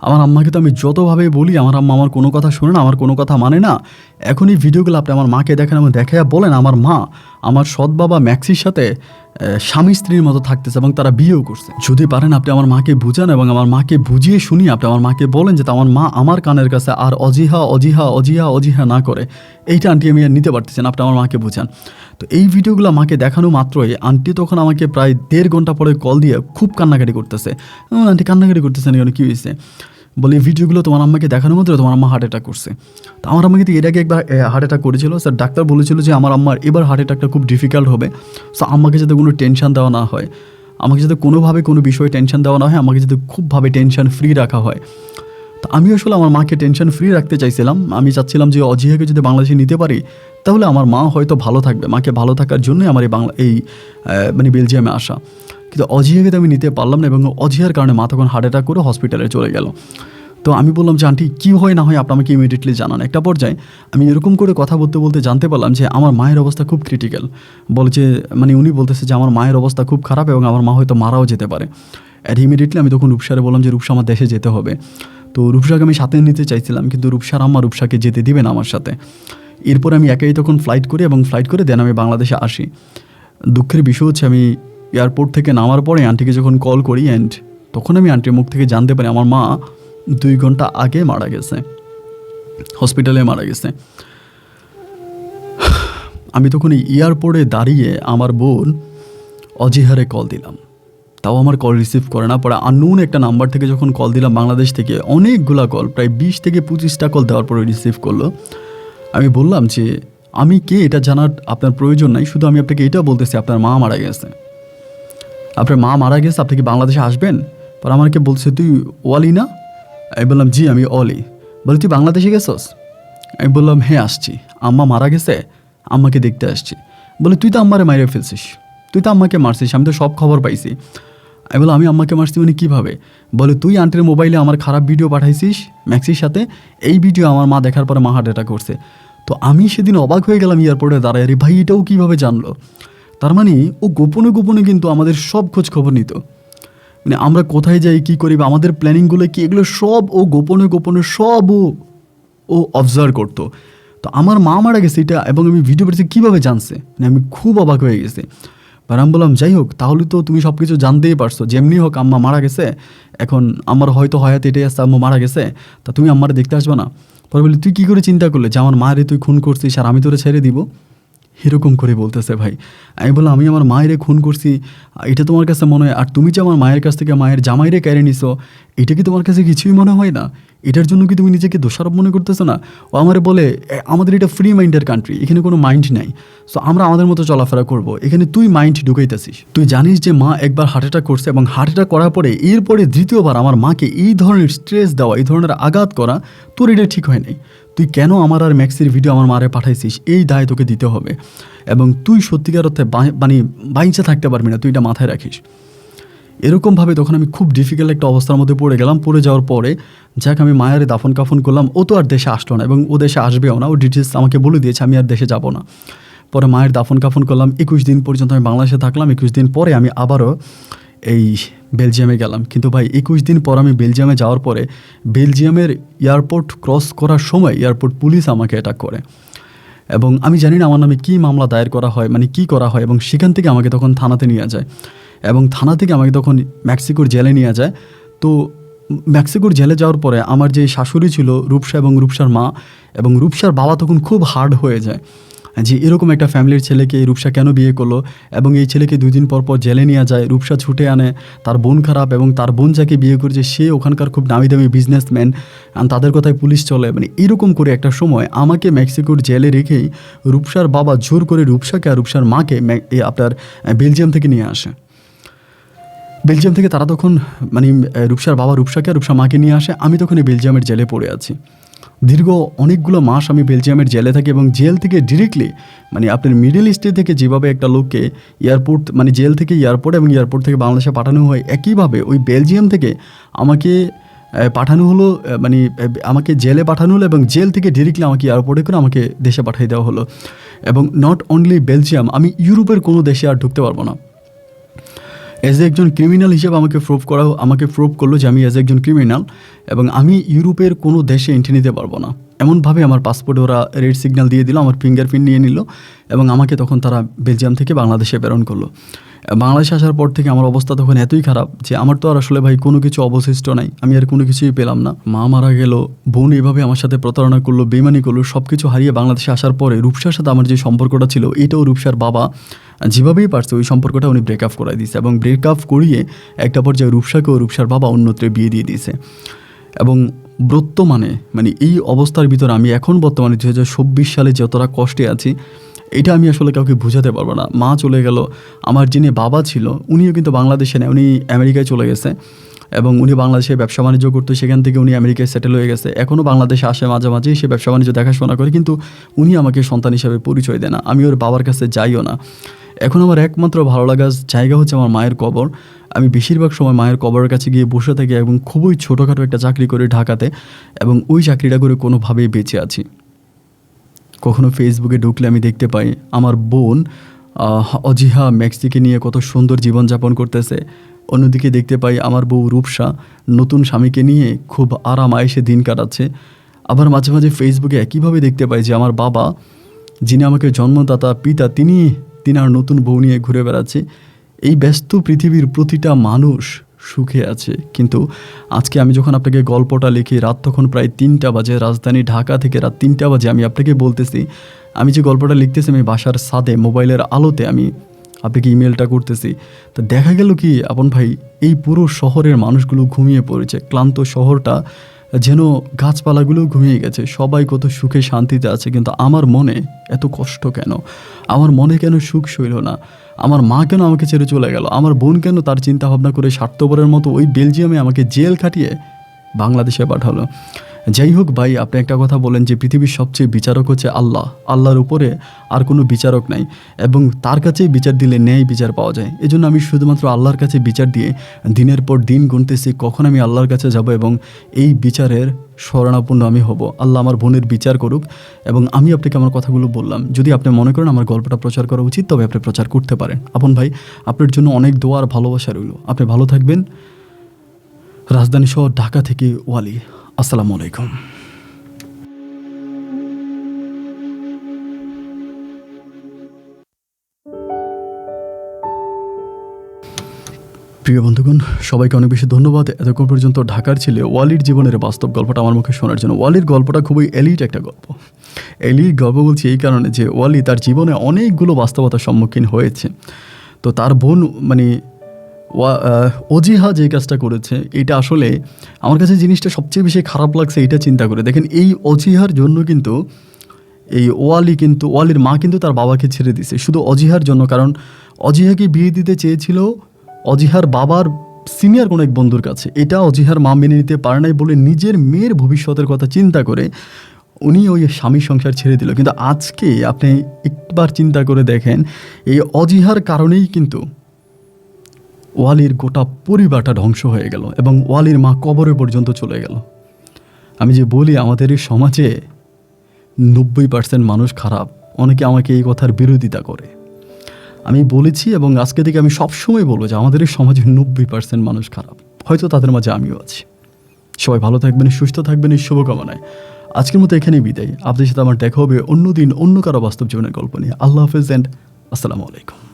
আমার আম্মাকে তো আমি যতভাবে বলি, আমার আম্মা আমার কোনো কথা শোনে না, আমার কোনো কথা মানে না। এখন এই ভিডিওগুলো আপনি আমার মাকে দেখান এবং দেখাইয়া বলেন আমার মা আমার সৎ বাবা ম্যাক্সির সাথে স্বামী স্ত্রীর মতো থাকতেছে এবং তারা বিয়েও করছে। যদি পারেন আপনি আমার মাকে বুঝান এবং আমার মাকে বুঝিয়ে শুনিয়ে আপনি আমার মাকে বলেন যে আমার মা আমার কানের কাছে আর অজিহা অজিহা অজিহা অজিহা না করে। এইটা আন্টি আমি আর নিতে পারতেছেন, আপনি আমার মাকে বুঝান। তো এই ভিডিওগুলো মাকে দেখানো মাত্রই আন্টি তখন আমাকে প্রায় 1.5 ঘন্টা পরে কল দিয়ে খুব কান্নাকাটি করতেছে। আন্টি কান্নাকাটি করতেছেন কেন, কী হয়েছে? বলে এই ভিডিওগুলো তোমার আম্মাকে দেখানো মাত্র তোমার আম্মা হার্ট অ্যাটাক করছে। তো আমার আম্মা কিন্তু এর আগে একবার হার্ট অ্যাটাক করেছিল। স্যার ডাক্তার বলেছিল যে আমার আম্মার এবার হার্ট অ্যাটাকটা খুব ডিফিকাল্ট হবে। সো আম্মাকে যাতে কোনো টেনশন দেওয়া না হয়, আমাকে যাতে কোনোভাবে কোনো বিষয়ে টেনশন দেওয়া না হয়, আমাকে যাতে খুবভাবে টেনশন ফ্রি রাখা হয়। তো আমি আসলে আমার মাকে টেনশন ফ্রি রাখতে চাইছিলাম। আমি চাচ্ছিলাম যে অজিহাকে যদি বাংলাদেশে নিতে পারি তাহলে আমার মা হয়তো ভালো থাকবে। মাকে ভালো থাকার জন্যই আমার এই বেলজিয়ামে আসা। কিন্তু অজিহাকে তো আমি নিতে পারলাম না এবং অজিহার কারণে মা তখন হার্ট অ্যাটাক করে হসপিটালে চলে গেল। তো আমি বললাম যে আন্টি কী হয় না হয় আপনি আমাকে ইমিডিয়েটলি জানান। একটা পর্যায়ে আমি এরকম করে কথা বলতে বলতে জানতে পারলাম যে আমার মায়ের অবস্থা খুব ক্রিটিক্যাল। বলে যে উনি বলতেছে যে আমার মায়ের অবস্থা খুব খারাপ এবং আমার মা হয়তো মারাও যেতে পারে। আর ইমিডিয়েটলি আমি তখন রূপসারে বললাম যে রূপসা আমার দেশে যেতে হবে। তো রূপসাকে আমি সাথে নিতে চাইছিলাম কিন্তু রূপসার আম্মা রূপসাকে যেতে দিবে না আমার সাথে। এরপর আমি একাই তখন ফ্লাইট করি এবং ফ্লাইট করে দেন আমি বাংলাদেশে আসি। দুঃখের বিষয় হচ্ছে আমি এয়ারপোর্ট থেকে নামার পরে আন্টিকে যখন কল করি অ্যান্ড তখন আমি আন্টির মুখ থেকে জানতে পারি আমার মা 2 ঘন্টা আগে মারা গেছে, হসপিটালে মারা গেছে। আমি তখন এয়ারপোর্টে দাঁড়িয়ে আমার বোন অজিহারে কল দিলাম, তাও আমার কল রিসিভ করে না। পরে আননোন একটা নাম্বার থেকে যখন কল দিলাম বাংলাদেশ থেকে, অনেকগুলা কল প্রায় 20 থেকে 25টা কল দেওয়ার পরে রিসিভ করলো। আমি বললাম যে আমি কে এটা জানার আপনার প্রয়োজন নাই, শুধু আমি আপনাকে এটা বলতেছি আপনার মা মারা গেছে। আপনার মা মারা গেছে, আপনি কি বাংলাদেশে আসবেন? পর আমাকে বলছে তুই ওয়ালি না? আমি বললাম জি আমি অলি। বলে তুই বাংলাদেশে গেছস? আমি বললাম হ্যাঁ আসছি, আম্মা মারা গেছে, আম্মাকে দেখতে আসছি। বলে তুই তো আম্মারে মাইরে ফেলছিস, তুই তো আম্মাকে মারছিস, আমি তো সব খবর পাইছি। আমি বললাম আমি আম্মাকে মারছি মানে কীভাবে? বলে তুই আন্টির মোবাইলে আমার খারাপ ভিডিও পাঠাইছিস ম্যাক্সির সাথে, এই ভিডিও আমার মা দেখার পরে মা হার্ট অ্যাটাক করছে। তো আমি সেদিন অবাক হয়ে গেলাম এয়ারপোর্টে দাঁড়ায়, আরে ভাই এটাও কীভাবে জানলো? তার মানে ও গোপনে গোপনে কিন্তু আমাদের সব খোঁজ খবর নিত, মানে আমরা কোথায় যাই কী করি বা আমাদের প্ল্যানিংগুলো কি, এগুলো সব ও গোপনে গোপনে সব ও অবজার্ভ করতো। তো আমার মা মারা গেছে এটা এবং আমি ভিডিও পেয়েছি কীভাবে জানছে, মানে আমি খুব অবাক হয়ে গেছি। আর আমি বললাম যাই হোক, তাহলে তো তুমি সব কিছু জানতেই পারছো, যেমনি হোক আম্মা মারা গেছে, এখন আমার হয়তো হয়াতে এটাই আসছে আম্মা মারা গেছে, তা তুমি আম্মারে দেখতে আসবে না? পরে বলি তুই কী করে চিন্তা করলে যে আমার মায়েরে তুই খুন করছিস আর আমি তোরে ছেড়ে দিব? এরকম করে বলতেছে ভাই। আমি বললাম আমি আমার মায়েরে খুন করছি এটা তোমার কাছে মনে হয়? আর তুমি যে আমার মায়ের কাছ থেকে মায়ের জামাইরে কেড়ে নিছো, এটা কি তোমার কাছে কিছুই মনে হয় না? এটার জন্য কি তুমি নিজেকে দোষারোপ মনে করতেছো না? ও আমারে বলে আমাদের এটা ফ্রি মাইন্ডের কান্ট্রি, এখানে কোনো মাইন্ড নাই, সো আমরা আমাদের মতো চলাফেরা করব, এখানে তুই মাইন্ড ঢুকাইতেছিস। তুই জানিস যে মা একবার হার্ট অ্যাটাক করছে এবং হার্ট অ্যাটাক করার পরে এরপরে দ্বিতীয়বার আমার মাকে এই ধরনের স্ট্রেস দেওয়া, এই ধরনের আঘাত করা, তোর এটা ঠিক হয় নাই। তুই কেন আমার আর ম্যাক্সির ভিডিও আমার মারে পাঠাইছিস, এই দায় তোকে দিতে হবে এবং তুই সত্যিকার অর্থে মানে বাইঞ্চে থাকতে পারবি না, তুই এটা মাথায় রাখিস। এরকমভাবে তখন আমি খুব ডিফিকাল্ট একটা অবস্থার মধ্যে পড়ে গেলাম। পড়ে যাওয়ার পরে যাক আমি মায়ের দাফন কাফন করলাম, ও তো আর দেশে আসলো না এবং ও দেশে আসবেও না, ও ডিটেলস আমাকে বলে দিয়েছে আমি আর দেশে যাব না। পরে মায়ের দাফন কাফন করলাম, 21 দিন পর্যন্ত আমি বাংলাদেশে থাকলাম। 21 দিন পরে আমি আবারও এই বেলজিয়ামে গেলাম। কিন্তু ভাই 21 দিন পর আমি বেলজিয়ামে যাওয়ার পরে বেলজিয়ামের এয়ারপোর্ট ক্রস করার সময় এয়ারপোর্ট পুলিশ আমাকে অ্যাটাক করে এবং আমি জানি না আমার নামে কী মামলা দায়ের করা হয়, মানে কী করা হয়, এবং সেখান থেকে আমাকে তখন থানাতে নিয়ে যায় এবং থানা থেকে আমাকে তখন মেক্সিকোর জেলে নিয়ে যায়। তো মেক্সিকোর জেলে যাওয়ার পরে আমার যে শাশুড়ি ছিল রূপসা এবং রূপসার মা এবং রূপসার বাবা তখন খুব হার্ড হয়ে যায় যে এরকম একটা ফ্যামিলির ছেলেকে রূপসা কেন বিয়ে করলো এবং এই ছেলেকে 2 দিন পর পর জেলে নিয়ে যায়। রূপসা ছুটে আনে, তার বোন খারাপ এবং তার বোন যাকে বিয়ে করেছে সে ওখানকার খুব নামি দামি বিজনেসম্যান, তাদের কথায় পুলিশ চলে, মানে এরকম করে একটা সময় আমাকে মেক্সিকোর জেলে রেখেই রূপসার বাবা জোর করে রূপসাকে আর রূপসার মাকে আপনার বেলজিয়াম থেকে নিয়ে আসে। বেলজিয়াম থেকে তারা তখন মানে রূপসার বাবা রূপসাকে আর রূপসার মাকে নিয়ে আসে। আমি তখন এই বেলজিয়ামের জেলে পড়ে আছি। দীর্ঘ অনেকগুলো মাস আমি বেলজিয়ামের জেলে থাকি এবং জেল থেকে ডিরেক্টলি মানে আপনার মিডল ইস্টে থেকে যেভাবে একটা লোককে এয়ারপোর্ট মানে জেল থেকে এয়ারপোর্ট এবং এয়ারপোর্ট থেকে বাংলাদেশে পাঠানো হয়, একইভাবে ওই বেলজিয়াম থেকে আমাকে পাঠানো হলো, মানে আমাকে জেলে পাঠানো হলো এবং জেল থেকে ডিরেক্টলি আমাকে এয়ারপোর্টে করে আমাকে দেশে পাঠিয়ে দেওয়া হলো। এবং নট অনলি বেলজিয়াম, আমি ইউরোপের কোনো দেশে আর ঢুকতে পারবো না। অ্যাজ এ একজন ক্রিমিনাল হিসেবে আমাকে প্রুভ করলো যে আমি অ্যাজ একজন ক্রিমিনাল এবং আমি ইউরোপের কোনো দেশে এন্ট্রি নিতে পারবো না। এমনভাবে আমার পাসপোর্টে ওরা রেড সিগন্যাল দিয়ে দিল, আমার ফিঙ্গারপ্রিন্ট নিয়ে নিল এবং আমাকে তখন তারা বেলজিয়াম থেকে বাংলাদেশে প্রেরণ করলো। বাংলাদেশে আসার পর থেকে আমার অবস্থা তখন এতই খারাপ যে আমার তো আর আসলে ভাই কোনো কিছু অবশিষ্ট নাই, আমি আর কোনো কিছুই পেলাম না। মা মারা গেল, বোন এভাবে আমার সাথে প্রতারণা করলো, বেইমানি করলো, সব কিছু হারিয়ে বাংলাদেশে আসার পরে রূপসার সাথে আমার যে সম্পর্কটা ছিল এটাও রূপসার বাবা যেভাবেই পারছে ওই সম্পর্কটা উনি ব্রেকআপ করাই দিয়েছে এবং ব্রেকআপ করিয়ে একটা পর্যায়ে রূপসাকেও রূপসার বাবা অন্যত্রে বিয়ে দিয়ে দিয়েছে। এবং বর্তমানে মানে এই অবস্থার ভিতরে আমি এখন বর্তমানে 2024 সালে যতটা কষ্টে আছি এটা আমি আসলে কাউকে বোঝাতে পারবো না। মা চলে গেল, আমার যিনি বাবা ছিল উনিও কিন্তু বাংলাদেশে নেই, উনি আমেরিকায় চলে গেছে এবং উনি বাংলাদেশে ব্যবসা বাণিজ্য করতো, সেখান থেকে উনি আমেরিকায় সেটেল হয়ে গেছে। এখনও বাংলাদেশে আসে মাঝে মাঝে, সে ব্যবসা বাণিজ্য দেখাশোনা করে, কিন্তু উনি আমাকে সন্তান হিসাবে পরিচয় দেয় না, আমি ওর বাবার কাছে যাইও না। এখন আমার একমাত্র ভালো লাগার জায়গা হচ্ছে আমার মায়ের কবর। আমি বেশিরভাগ সময় মায়ের কবরের কাছে গিয়ে বসে থাকি এবং খুবই ছোটোখাটো একটা চাকরি করি ঢাকাতে এবং ওই চাকরিটা করে কোনোভাবেই বেঁচে আছি। কখনো ফেসবুকে ঢুকলে আমি দেখতে পাই আমার বোন অজিহা মেক্সিকে নিয়ে কত সুন্দর জীবনযাপন করতেছে, অন্যদিকে দেখতে পাই আমার বউ রূপসা নতুন স্বামীকে নিয়ে খুব আরাম আয়েসে দিন কাটাচ্ছে। আবার মাঝে মাঝে ফেসবুকে একইভাবে দেখতে পাই যে আমার বাবা, যিনি আমাকে জন্মদাতা পিতা, তিনি আর নতুন বউ নিয়ে ঘুরে বেড়াচ্ছে। এই ব্যস্ত পৃথিবীর প্রতিটা মানুষ সুখে আছে, কিন্তু আজকে আমি যখন আপনাকে গল্পটা লিখি রাত তখন প্রায় 3টা বাজে, রাজধানী ঢাকা থেকে রাত 3টা বাজে আমি আপনাকে বলতেছি, আমি যে গল্পটা লিখতেছি আমি বাসার ছাদে মোবাইলের আলোতে আমি আপনাকে ইমেলটা করতেছি। তো দেখা গেল কি আপন ভাই, এই পুরো শহরের মানুষগুলো ঘুমিয়ে পড়েছে, ক্লান্ত শহরটা যেন গাছপালাগুলো ঘুমিয়ে গেছে, সবাই কত সুখে শান্তিতে আছে, কিন্তু আমার মনে এত কষ্ট কেন, আমার মনে কেন সুখ সইল না? আমার মা কেন আমাকে ছেড়ে চলে গেল, আমার বোন কেন তার চিন্তা ভাবনা করে স্বার্থপরের মতো ওই বেলজিয়ামে আমাকে জেল খাটিয়ে বাংলাদেশে পাঠালো। যাই হোক ভাই, আপনি একটা কথা বলেন যে পৃথিবীর সবচেয়ে বিচারক হচ্ছে আল্লাহ, আল্লাহর উপরে আর কোনো বিচারক নাই এবং তার কাছেই বিচার দিলে ন্যায় বিচার পাওয়া যায়। এজন্য আমি শুধুমাত্র আল্লাহর কাছে বিচার দিয়ে দিনের পর দিন গুনতেছি কখন আমি আল্লাহর কাছে যাব এবং এই বিচারের শরণাপন্ন আমি হব। আল্লাহ আমার বোনের বিচার করুক। এবং আমি আপনাকে আমার কথাগুলো বললাম, যদি আপনি মনে করেন আমার গল্পটা প্রচার করা উচিত তবে আপনি প্রচার করতে পারেন। আপন ভাই, আপনার জন্য অনেক দোয়া আর ভালোবাসা রইল। আপনি ভালো থাকবেন। রাজধানী শহর ঢাকা থেকে ওয়ালি। আসসালামু আলাইকুম। প্রিয় বন্ধুগণ, সবাইকে অনেক বেশি ধন্যবাদ এতক্ষণ পর্যন্ত ঢাকার ছেলে ওয়ালির জীবনের বাস্তব গল্পটা আমার মুখে শোনার জন্য। ওয়ালির গল্পটা খুবই এলিট একটা গল্প। এলিট গল্প বলছি এই কারণে যে ওয়ালি তার জীবনে অনেকগুলো বাস্তবতার সম্মুখীন হয়েছে। তো তার বোন মানে অজিহা যে কাজটা করেছে, এটা আসলে আমার কাছে জিনিসটা সবচেয়ে বেশি খারাপ লাগছে এটা চিন্তা করে। দেখেন, এই অজিহার জন্য কিন্তু এই ওয়ালির মা কিন্তু তার বাবাকে ছেড়ে দিছে শুধু অজিহার জন্য। কারণ অজিহাকে বিয়ে দিতে চেয়েছিল অজিহার বাবার সিনিয়র কোনো এক বন্ধুর কাছে। এটা অজিহার মা মেনে নিতে পারে নাই বলে নিজের মেয়ের ভবিষ্যতের কথা চিন্তা করে উনি ওই স্বামীর সংসার ছেড়ে দিল। কিন্তু আজকে আপনি একবার চিন্তা করে দেখেন, এই অজিহার কারণেই কিন্তু ওয়ালির গোটা পরিবারটা ধ্বংস হয়ে গেল এবং ওয়ালির মা কবরে পর্যন্ত চলে গেল। আমি যে বলি আমাদের এই সমাজে 90% মানুষ খারাপ, অনেকে আমাকে এই কথার বিরোধিতা করে। আমি বলেছি এবং আজকে থেকে আমি সবসময় বলবো যে আমাদের এই সমাজে 90% মানুষ খারাপ, হয়তো তাদের মাঝে আমিও আছি। সবাই ভালো থাকবেন, সুস্থ থাকবেন, এই শুভকামনায় আজকের মতো এখানেই বিদায়। আপনাদের সাথে আমার দেখা হবে অন্য দিন অন্য কারো বাস্তব জীবনের গল্প নিয়ে। আল্লাহ হাফেজ অ্যান্ড আসসালামু আলাইকুম।